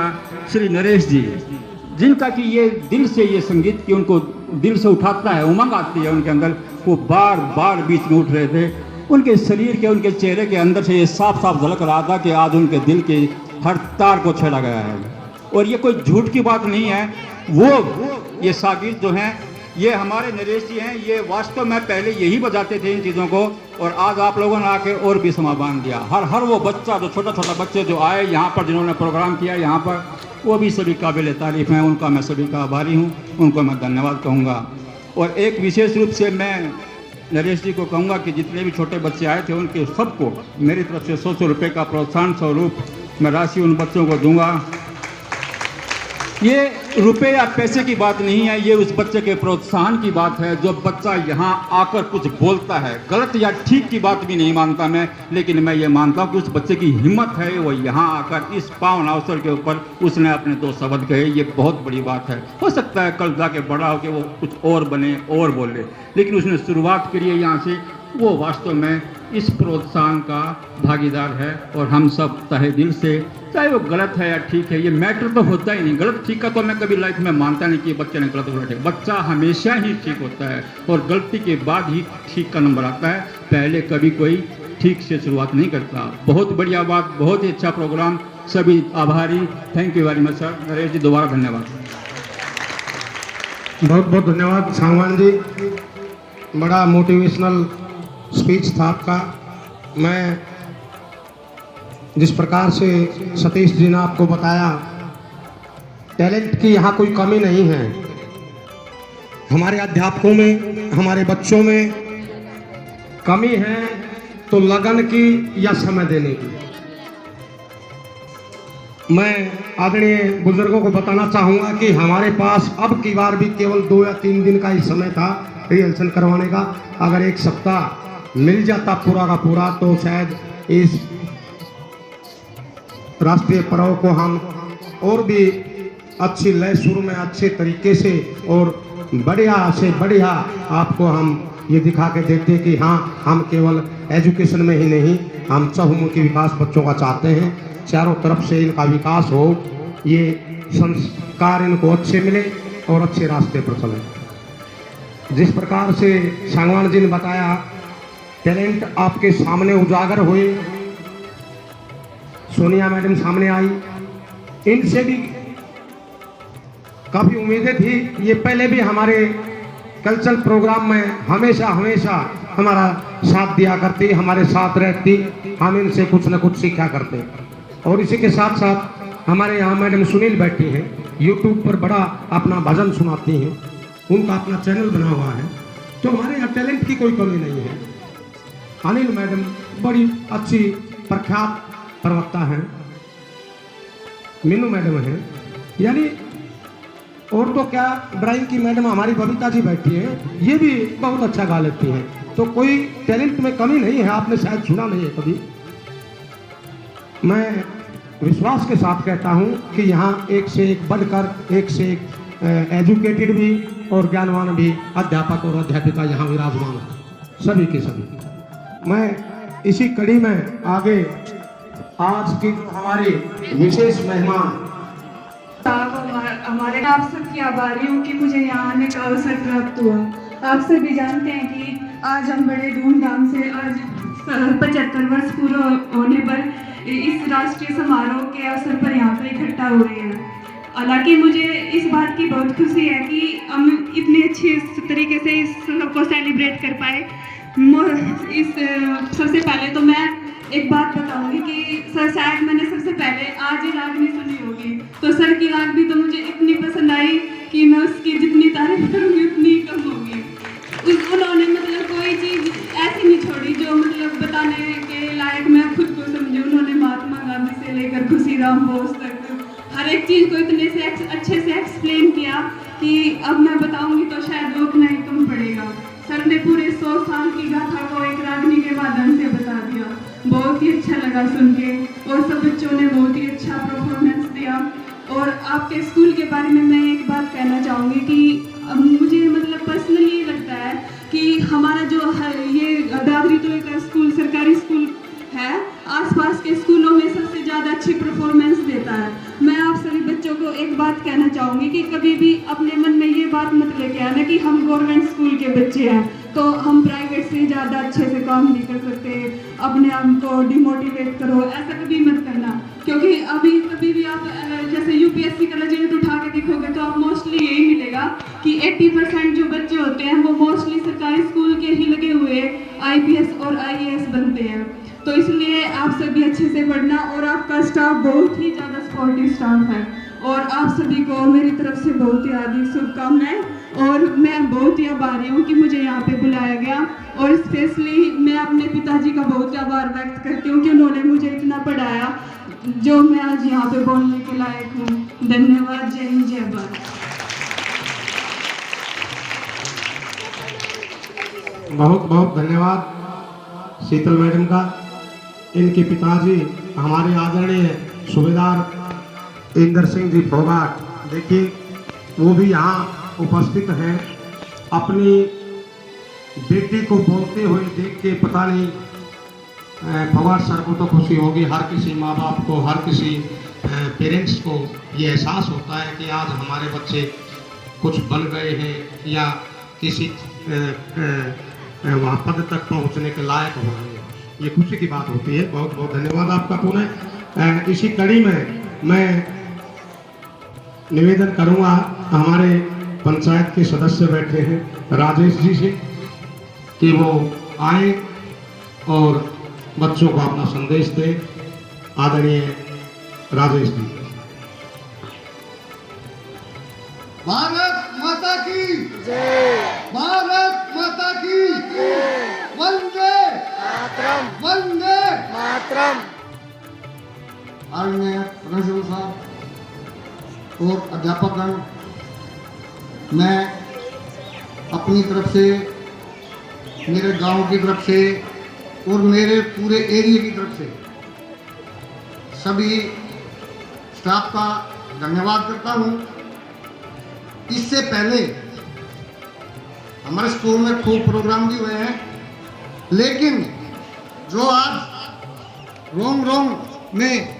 श्री नरेश जी, जिनका कि ये दिल से ये संगीत की उनको दिल से उठाता है, उमंग आती है उनके अंदर, वो बार बार बीच में उठ रहे थे। उनके शरीर के, उनके चेहरे के अंदर से ये साफ साफ झलक रहा था कि आज उनके दिल के हर तार को छेड़ा गया है। और ये कोई झूठ की बात नहीं है, वो ये शागिर्द जो हैं, ये हमारे नरेश जी हैं, ये वास्तव में पहले यही बजाते थे इन चीज़ों को, और आज आप लोगों ने आके और भी समा बांध दिया। हर वो बच्चा, जो छोटा छोटा बच्चे जो आए यहाँ पर, जिन्होंने प्रोग्राम किया यहाँ पर, वो भी सभी काबिल तारीफ़ हैं। उनका मैं सभी का आभारी हूँ, उनको मैं धन्यवाद कहूँगा। और एक विशेष रूप से मैं नरेश जी को कहूँगा कि जितने भी छोटे बच्चे आए थे, उनके सबको मेरी तरफ से 100 रुपये का प्रोत्साहन स्वरूप मैं राशि उन बच्चों को दूँगा। ये रुपए या पैसे की बात नहीं है, ये उस बच्चे के प्रोत्साहन की बात है। जो बच्चा यहाँ आकर कुछ बोलता है, गलत या ठीक की बात भी नहीं मानता मैं, लेकिन मैं ये मानता हूँ कि उस बच्चे की हिम्मत है, वो यहाँ आकर इस पावन अवसर के ऊपर उसने अपने 2 शब्द कहे, ये बहुत बड़ी बात है। हो सकता है कल जाके बड़ा हो के वो कुछ और बने और बोले, लेकिन उसने शुरुआत करी है यहाँ से, वो वास्तव में इस प्रोत्साहन का भागीदार है। और हम सब तहे दिल से, चाहे वो गलत है या ठीक है, ये मैटर तो होता ही नहीं। गलत ठीक का तो मैं कभी लाइफ में मानता नहीं कि बच्चे ने गलत बोला ठीक। बच्चा हमेशा ही ठीक होता है और गलती के बाद ही ठीक का नंबर आता है, पहले कभी कोई ठीक से शुरुआत नहीं करता। बहुत बढ़िया बात, बहुत ही अच्छा प्रोग्राम, सभी आभारी। Thank you very much sir. Naresh ji दोबारा धन्यवाद। बहुत बहुत धन्यवाद सांगवान जी, बड़ा मोटिवेशनल स्पीच था आपका। मैं जिस प्रकार से सतीश जी ने आपको बताया, टैलेंट की यहाँ कोई कमी नहीं है। हमारे अध्यापकों में, हमारे बच्चों में कमी है तो लगन की या समय देने की। मैं आदरणीय बुजुर्गों को बताना चाहूँगा कि हमारे पास अब की बार भी केवल 2 या 3 दिन का ही समय था रिहर्सल करवाने का। अगर एक सप्ताह मिल जाता पूरा का पूरा तो शायद इस राष्ट्रीय पर्व को हम और भी अच्छी लय सुर में अच्छे तरीके से और बढ़िया से बढ़िया आपको हम ये दिखा के देते कि हाँ, हम केवल एजुकेशन में ही नहीं, हम चहुमुखी विकास बच्चों का चाहते हैं। चारों तरफ से इनका विकास हो, ये संस्कार इनको अच्छे मिले और अच्छे रास्ते पर चले। जिस प्रकार से सांगवान जी ने बताया, टैलेंट आपके सामने उजागर हुए। सोनिया मैडम सामने आई, इनसे भी काफ़ी उम्मीदें थी। ये पहले भी हमारे कल्चरल प्रोग्राम में हमेशा हमारा साथ दिया करती, हमारे साथ रहती, हम इनसे कुछ न कुछ सीखा करते। और इसी के साथ साथ हमारे यहाँ मैडम सुनील बैठी हैं, यूट्यूब पर बड़ा अपना भजन सुनाती हैं, उनका अपना चैनल बना हुआ है। तो हमारे यहाँ टैलेंट की कोई कमी नहीं है। अनिल मैडम बड़ी अच्छी प्रख्यात प्रवक्ता हैं, मीनू मैडम हैं, यानी और तो क्या, ड्राइंग की मैडम हमारी बबीता जी बैठी है, ये भी बहुत अच्छा गा लेती हैं। तो कोई टैलेंट में कमी नहीं है, आपने शायद सुना नहीं है कभी। मैं विश्वास के साथ कहता हूँ कि यहाँ एक से एक बढ़कर एक से एक एजुकेटेड भी और ज्ञानवान भी अध्यापक और अध्यापिका यहाँ विराजमान हैं, सभी के सभी। मैं इसी कड़ी में आगे आज की हमारी विशेष मेहमान हमारे आप सबकी आभारी हूँ कि मुझे यहाँ आने का अवसर प्राप्त हुआ। आप सभी जानते हैं कि आज हम बड़े धूमधाम से आज 75 वर्ष पूरा होने पर इस राष्ट्रीय समारोह के अवसर पर यहाँ पर इकट्ठा हुए हैं। हालांकि मुझे इस बात की बहुत खुशी है कि हम इतने अच्छे तरीके से इस को सेलिब्रेट कर पाए। सबसे पहले तो मैं एक बात बताऊंगी कि सर, शायद मैंने सबसे पहले आज ही रागनी सुनी होगी, तो सर की राग भी तो मुझे इतनी पसंद आई कि मैं उसकी जितनी तारीफ करूंगी उतनी कम होगी। उन्होंने मतलब कोई चीज़ ऐसी नहीं छोड़ी जो मतलब बताने के लायक मैं खुद को समझे। उन्होंने महात्मा गांधी से लेकर खुशीराम बोस तक हर एक चीज़ को इतने से अच्छे से एक्सप्लेन किया कि अब मैं बताऊंगी तो शायद रोकना ही कम पड़ेगा। सर ने पूरे 100 साल की गाथा को एक रागनी के माध्यम से बता दिया। बहुत ही अच्छा लगा सुन के, और सब बच्चों ने बहुत ही अच्छा परफॉर्मेंस दिया। और आपके स्कूल के बारे में मैं एक बात कहना चाहूँगी कि मुझे मतलब पर्सनली ये लगता है कि हमारा जो ये दादरी तो एक स्कूल सरकारी स्कूल है, आसपास के स्कूलों में सबसे ज़्यादा अच्छी परफॉर्मेंस देता है। मैं आप सभी बच्चों को एक बात कहना चाहूँगी कि कभी भी अपने मन में ये बात मत लेके आना कि हम गवर्नमेंट स्कूल के बच्चे हैं तो हम प्राइवेट से ज़्यादा अच्छे से काम नहीं कर सकते, अपने आप को डिमोटिवेट करो, ऐसा कभी मत करना। क्योंकि अभी कभी भी आप जैसे यूपीएससी का रिजल्ट उठा के देखोगे तो आप मोस्टली यही मिलेगा कि 80% जो बच्चे होते हैं वो मोस्टली सरकारी स्कूल के ही लगे हुए आईपीएस और आईएएस बनते हैं। तो इसलिए आप सभी अच्छे से पढ़ना, और आपका स्टाफ बहुत ही ज़्यादा सपोर्टिव स्टाफ है, और आप सभी को मेरी तरफ से बहुत ही हार्दिक शुभकामनाएं। और मैं बहुत ही आभारी हूँ कि मुझे यहाँ पे बुलाया गया, और स्पेशली मैं अपने पिताजी का बहुत आभार व्यक्त करती हूँ कि उन्होंने मुझे इतना पढ़ाया जो मैं आज यहाँ पे बोलने के लायक हूँ। धन्यवाद। जय हिंद, जय भारत। बहुत बहुत धन्यवाद शीतल मैडम का। इनके पिताजी हमारे आदरणीय सूबेदार इंदर सिंह जी फोगाट, देखिए वो भी यहाँ उपस्थित हैं। अपनी बेटी को बोलते हुए देख के पता नहीं फोगाट सर को तो खुशी होगी, हर किसी माँ बाप को, हर किसी पेरेंट्स को ये एहसास होता है कि आज हमारे बच्चे कुछ बन गए हैं या किसी वहाँ पद तक पहुँचने के लायक हो गए हैं। ये खुशी की बात होती है। बहुत बहुत धन्यवाद आपका पुनः। इसी कड़ी में मैं निवेदन करूँगा हमारे पंचायत के सदस्य बैठे हैं राजेश जी से कि वो आए और बच्चों को अपना संदेश दे। आदरणीय राजेश जी। भारत माता की जय, भारत माता की जय, वंदे मातरम, वंदे मातरम। आदरणीय प्रिंसिपल साहब और अध्यापकगण, मैं अपनी तरफ से, मेरे गांव की तरफ से और मेरे पूरे एरिया की तरफ से सभी स्टाफ का धन्यवाद करता हूं। इससे पहले हमारे स्कूल में खूब प्रोग्राम भी हुए हैं, लेकिन जो आज रोंग में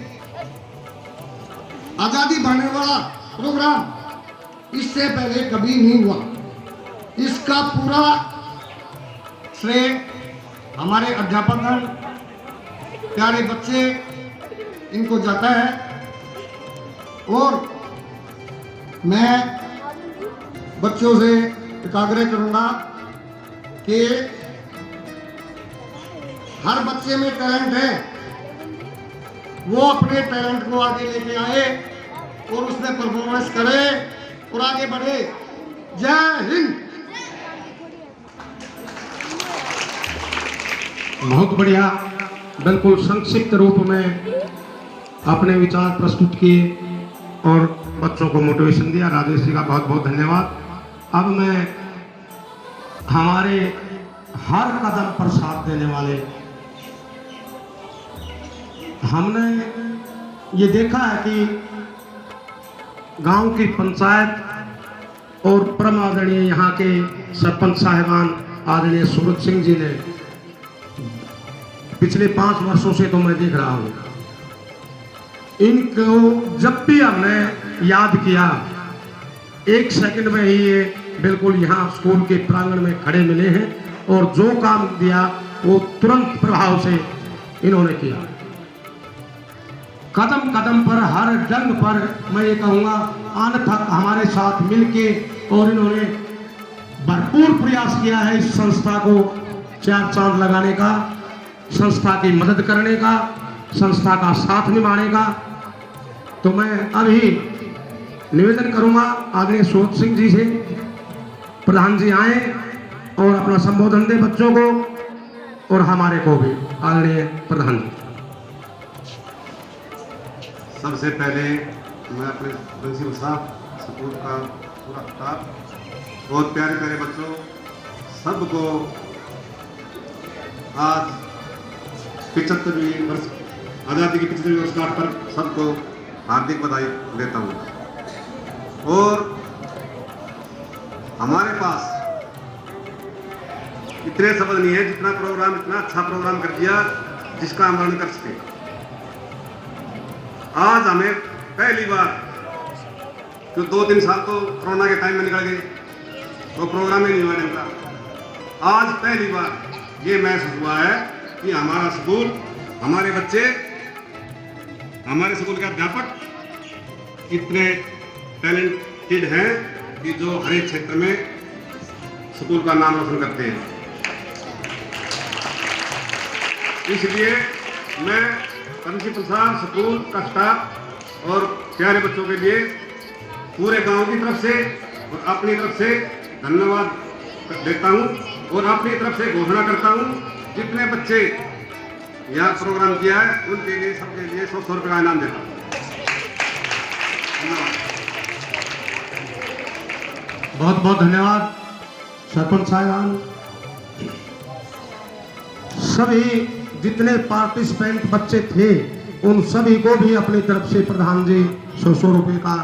आज़ादी बढ़ने वाला प्रोग्राम इससे पहले कभी नहीं हुआ। इसका पूरा श्रेय हमारे अध्यापकगण, प्यारे बच्चे, इनको जाता है। और मैं बच्चों से एक आग्रह करूंगा कि हर बच्चे में टैलेंट है, वो अपने टैलेंट को आगे लेके आए और उसमें परफॉर्मेंस करे और आगे बढ़े। जय हिंद। बहुत बढ़िया, बिल्कुल संक्षिप्त रूप में अपने विचार प्रस्तुत किए और बच्चों को मोटिवेशन दिया। राजेश जी का बहुत बहुत धन्यवाद। अब मैं हमारे हर कदम पर साथ देने वाले, हमने ये देखा है कि गांव की पंचायत और परम आदरणीय यहाँ के सरपंच साहिबान आदरणीय सूरज सिंह जी ने पिछले 5 वर्षों से तो मैं देख रहा हूँ, इनको जब भी हमने याद किया 1 सेकंड में ही ये बिल्कुल यहाँ स्कूल के प्रांगण में खड़े मिले हैं और जो काम दिया वो तुरंत प्रभाव से इन्होंने किया। कदम कदम पर, हर जंग पर मैं ये कहूँगा आन तक हमारे साथ मिलके, और इन्होंने भरपूर प्रयास किया है इस संस्था को 4 चांद लगाने का, संस्था की मदद करने का, संस्था का साथ निभाने का। तो मैं अभी निवेदन करूंगा आदरणीय सूरज सिंह जी से, प्रधान जी आए और अपना संबोधन दे बच्चों को और हमारे को भी। आदरणीय प्रधान जी। सबसे पहले मैं अपने प्रिंसिपल साहब, स्कूल का पूरा स्टाफ और प्यारे प्यारे बच्चों सबको आज 75वीं वर्ष आज़ादी की 75वीं वर्षगांठ पर सबको हार्दिक बधाई देता हूँ। और हमारे पास इतने शब्द नहीं है, जितना प्रोग्राम, इतना अच्छा प्रोग्राम कर दिया जिसका हम वर्णन कर सके। आज हमें पहली बार, जो 2-3 साल तो कोरोना के टाइम में निकल गए, तो प्रोग्राम ही नहीं हुआ इनका। आज पहली बार ये महसूस हुआ है कि हमारा स्कूल, हमारे बच्चे, हमारे स्कूल के अध्यापक इतने टैलेंटेड हैं कि जो हर एक क्षेत्र में स्कूल का नाम रोशन करते हैं। इसलिए मैं प्रिंसिपल साहब, स्कूल का स्टाफ और प्यारे बच्चों के लिए पूरे गांव की तरफ से और अपनी तरफ से धन्यवाद देता हूं और अपनी तरफ से घोषणा करता हूं, जितने बच्चे यहाँ प्रोग्राम किया है उनके लिए, सबके लिए 100 रुपये का इनाम देता हूँ। धन्यवाद। बहुत बहुत धन्यवाद सरपंच साहिबान। सभी जितने पार्टिसिपेंट बच्चे थे उन सभी को भी अपनी तरफ से प्रधान जी 100 रुपये का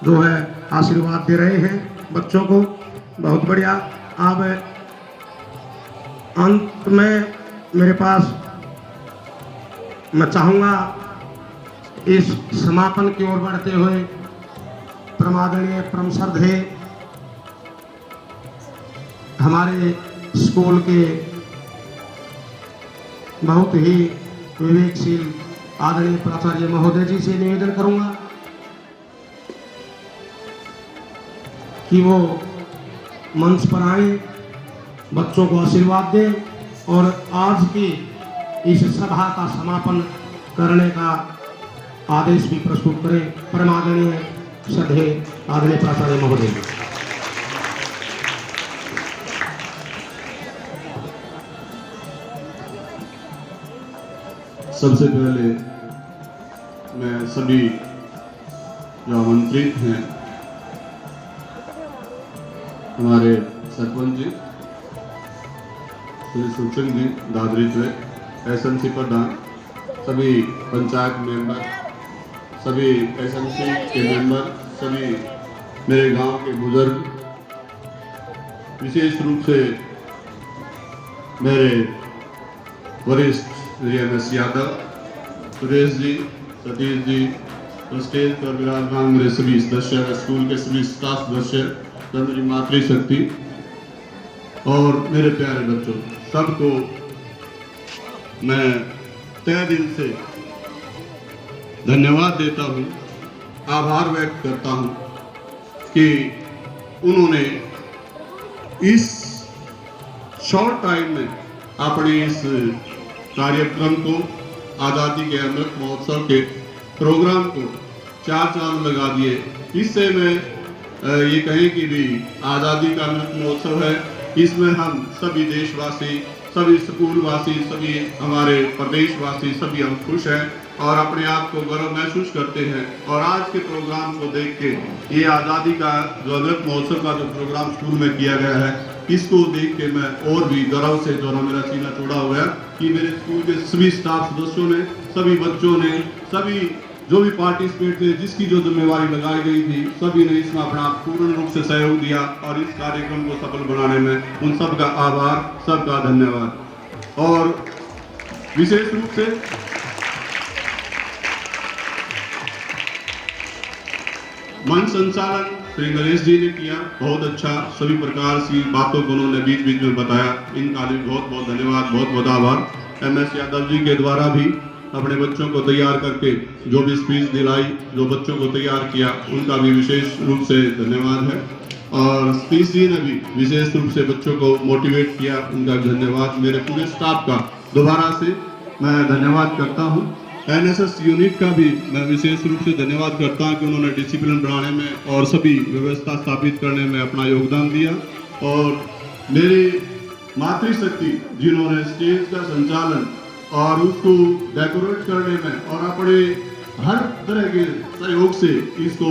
जो है आशीर्वाद दे रहे हैं बच्चों को। बहुत बढ़िया। अब अंत में मेरे पास मैं चाहूँगा इस समापन की ओर बढ़ते हुए परमादरणीय परम श्रद्धेय हमारे स्कूल के बहुत ही विवेकशील आदरणीय प्राचार्य महोदय जी से निवेदन करूंगा कि वो मंच पर आए, बच्चों को आशीर्वाद दें और आज की इस सभा का समापन करने का आदेश भी प्रस्तुत करें। परमादरणीय श्रद्धेय आदरणीय प्राचार्य महोदय। सबसे पहले मैं सभी जो आमंत्रित हैं, हमारे सरपंच जी श्री सुखचंद जी दादरी, एसएमसी प्रधान, सभी पंचायत मेंबर, सभी एसएमसी के मेंबर, सभी मेरे गांव के बुजुर्ग, विशेष रूप से मेरे वरिष्ठ श्री MS यादव, सुरेश जी, सतीश जी, स्टेज पर विराजमान मेरे सभी सदस्य, स्कूल के सभी स्टाफ सदस्य, मेरी मातृशक्ति और मेरे प्यारे बच्चों, सबको मैं तहे दिल से धन्यवाद देता हूँ, आभार व्यक्त करता हूँ कि उन्होंने इस शॉर्ट टाइम में अपने इस कार्यक्रम को, आज़ादी के अमृत महोत्सव के प्रोग्राम को 4 चांद लगा दिए। इससे मैं ये कहें कि भी आज़ादी का अमृत महोत्सव है, इसमें हम सभी देशवासी, सभी स्कूलवासी, सभी हमारे प्रदेशवासी, सभी हम खुश हैं और अपने आप को गर्व महसूस करते हैं। और आज के प्रोग्राम को देख के, ये आज़ादी का जो अमृत महोत्सव का जो प्रोग्राम स्कूल में किया गया है, इसको देख के मैं और भी गर्व से जो मेरा सीना चौड़ा हुआ कि मेरे स्कूल के सभी स्टाफ सदस्यों ने, सभी बच्चों ने, सभी जो भी पार्टिसिपेट थे, जिसकी जो जिम्मेवारी लगाई गई थी, सभी ने इसमें अपना पूर्ण रूप से सहयोग दिया और इस कार्यक्रम को सफल बनाने में उन सब का आभार, सबका धन्यवाद। और विशेष रूप से मंच संचालन श्री नरेश जी ने किया, बहुत अच्छा, सभी प्रकार की बातों को उन्होंने बीच बीच में बताया, इनका भी बहुत बहुत धन्यवाद, बहुत बहुत आभार। MS यादव जी के द्वारा भी अपने बच्चों को तैयार करके जो भी स्पीच दिलाई, जो बच्चों को तैयार किया, उनका भी विशेष रूप से धन्यवाद है। और सतीश जी ने भी विशेष रूप से बच्चों को मोटिवेट किया, उनका धन्यवाद। मेरे पूरे स्टाफ का दोबारा से मैं धन्यवाद करता हूँ। NSS यूनिट का भी मैं विशेष रूप से धन्यवाद करता हूँ कि उन्होंने डिसिप्लिन बढ़ाने में और सभी व्यवस्था स्थापित करने में अपना योगदान दिया। और मेरी मातृशक्ति जिन्होंने स्टेज का संचालन और उसको डेकोरेट करने में और अपने हर तरह के सहयोग से इसको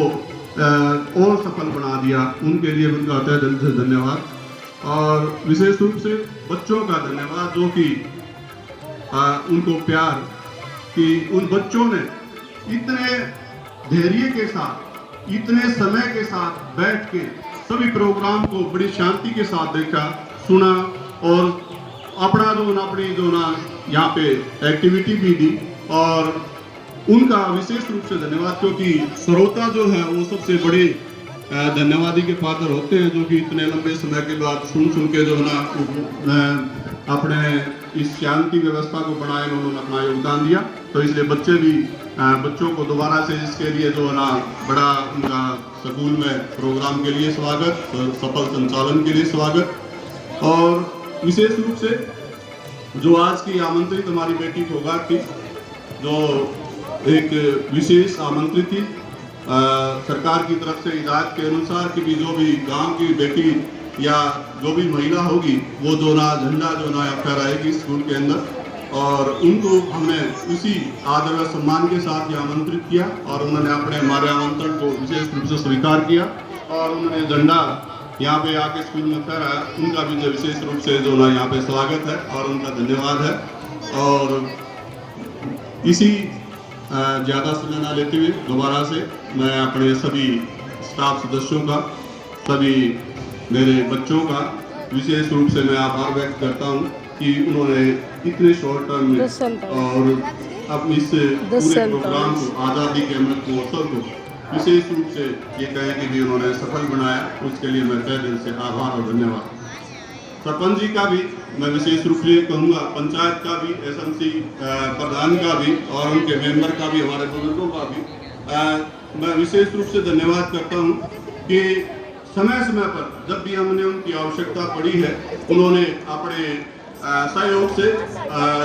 और सफल बना दिया, उनके लिए उनका तहे दिल से धन्यवाद। और विशेष रूप से बच्चों का धन्यवाद, जो कि उनको प्यार कि उन बच्चों ने इतने धैर्य के साथ, इतने समय के साथ बैठ के सभी प्रोग्राम को बड़ी शांति के साथ देखा, सुना और अपना जो ना यहाँ पे एक्टिविटी भी दी। और उनका विशेष रूप से धन्यवाद, क्योंकि श्रोता जो है वो सबसे बड़े धन्यवादी के पात्र होते हैं, जो कि इतने लंबे समय के बाद सुन के जो है ना अपने इस शांति व्यवस्था को बनाए में उन्होंने अपना योगदान दिया। तो इसलिए बच्चों को दोबारा से इसके लिए जो है ना बड़ा उनका स्कूल में प्रोग्राम के लिए स्वागत, सफल संचालन के लिए स्वागत। और विशेष रूप से जो आज की आमंत्रित हमारी बेटी फोगाट थी, जो एक विशेष आमंत्रित थी, सरकार की तरफ से हिदायत के अनुसार कि भी जो भी गांव की बेटी या जो भी महिला होगी वो जो ना झंडा जो ना फहराएगी स्कूल के अंदर, और उनको हमने उसी आदर व सम्मान के साथ ये आमंत्रित किया और उन्होंने अपने हमारे आमंत्रण को विशेष रूप से स्वीकार किया और उन्होंने झंडा यहाँ पे आके स्कूल में फहराया। उनका भी विशेष रूप से जो ना यहाँ पे स्वागत है और उनका धन्यवाद है। और इसी ज़्यादा समय ना लेते हुए दोबारा से मैं अपने सभी स्टाफ सदस्यों का, सभी मेरे बच्चों का विशेष रूप से मैं आभार व्यक्त करता हूँ कि उन्होंने इतने शॉर्ट टर्म में और अब इस पूरे प्रोग्राम को, आज़ादी के अमृत महोत्सव को विशेष रूप से ये कहें कि भी उन्होंने सफल बनाया, उसके लिए मैं तहे दिल से आभार और धन्यवाद। सरपंच जी का भी मैं विशेष रूप से कहूँगा, पंचायत का भी, SMC प्रधान का भी और उनके मेंबर का भी, हमारे बुजुर्गों का भी मैं विशेष रूप से धन्यवाद करता हूँ कि समय समय पर जब भी हमने उनकी आवश्यकता पड़ी है, उन्होंने अपने सहयोग से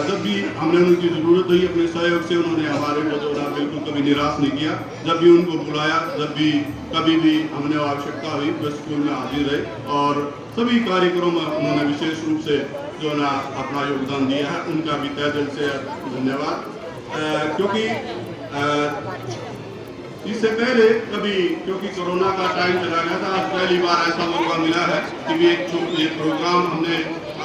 जब भी हमने उनकी ज़रूरत हुई अपने सहयोग से उन्होंने हमारे को जो ना बिल्कुल कभी निराश नहीं किया। जब भी उनको बुलाया, जब भी कभी भी हमने आवश्यकता हुई तो स्कूल में हाजिर रहे और सभी कार्यक्रमों में उन्होंने विशेष रूप से जो ना अपना योगदान दिया है। उनका भी तहे दिल से धन्यवाद। क्योंकि इससे पहले कभी क्योंकि कोरोना का टाइम चला गया था, आज पहली बार ऐसा मौका मिला है कि एक प्रोग्राम हमने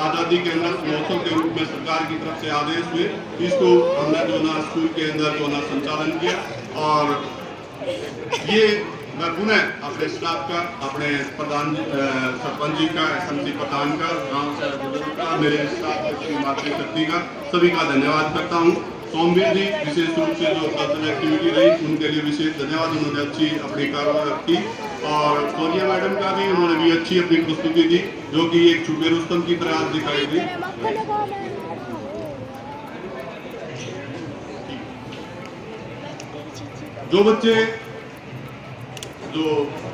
आज़ादी के अंदर महोत्सव के रूप में सरकार की तरफ से आदेश हुए, इसको हमने जो ना स्कूल के अंदर जो ना संचालन किया। और ये मैं पुनः अपने स्टाफ का, अपने प्रधान सरपंच जी का, एसएमसी प्रधान का, गाँव से का, मेरे स्टाफ की मातृशक्ति का, सभी का धन्यवाद करता हूँ। सोमवीर जी विशेष रूप से जो कल्चरल एक्टिविटी रही उनके लिए विशेष धन्यवाद, उन्होंने अच्छी अपनी कार्रवाई की। और सोनिया मैडम का भी, उन्होंने भी अच्छी अपनी प्रस्तुति दी जो कि एक छुपे रुस्तम की तरह आज दिखाई दी। जो बच्चे जो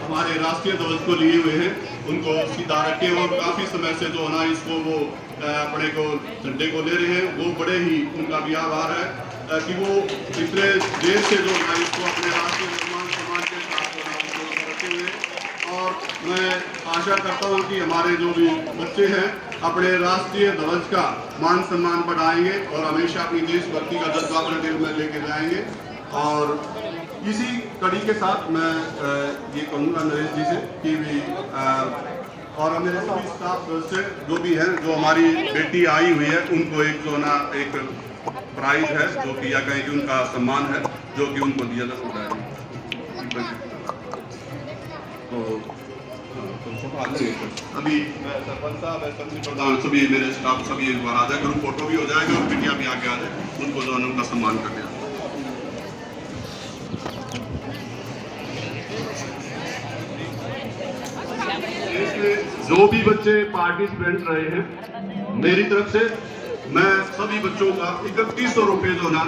हमारे राष्ट्रीय ध्वज को लिए हुए हैं उनको सीधा रखे और काफी समय से जो ना इसको वो अपने को झंडे को ले रहे हैं, वो बड़े ही उनका भी आभार है कि वो इतने देर से जो ना इसको अपने राष्ट्रीय निर्माण समाज के साथ रखे हुए। और मैं आशा करता हूँ कि हमारे जो भी बच्चे हैं अपने राष्ट्रीय ध्वज का मान सम्मान बढ़ाएंगे और हमेशा अपनी देशभक्ति का जज्बा अपने दिल में लेके जाएंगे। और इसी कड़ी के साथ मैं ये कहूँगा नरेश जी से कि भी और मेरे सभी स्टाफ से जो भी हैं, जो हमारी बेटी आई हुई है उनको एक जो ना एक प्राइज है जो कि या कहें कि उनका सम्मान है जो कि उनको दिया जा सकता है। तो अभी सरपंच साहब, एसएमसी प्रधान, सभी मेरे स्टाफ सभी एक बार आ जाए, ग्रुप फोटो भी हो जाएगा और बिटिया भी आगे आ जाए, उनको जो है उनका सम्मान कर दिया। जो भी बच्चे पार्टिसिपेंट रहे हैं, मेरी तरफ से मैं सभी बच्चों का 3100 रुपये जो ना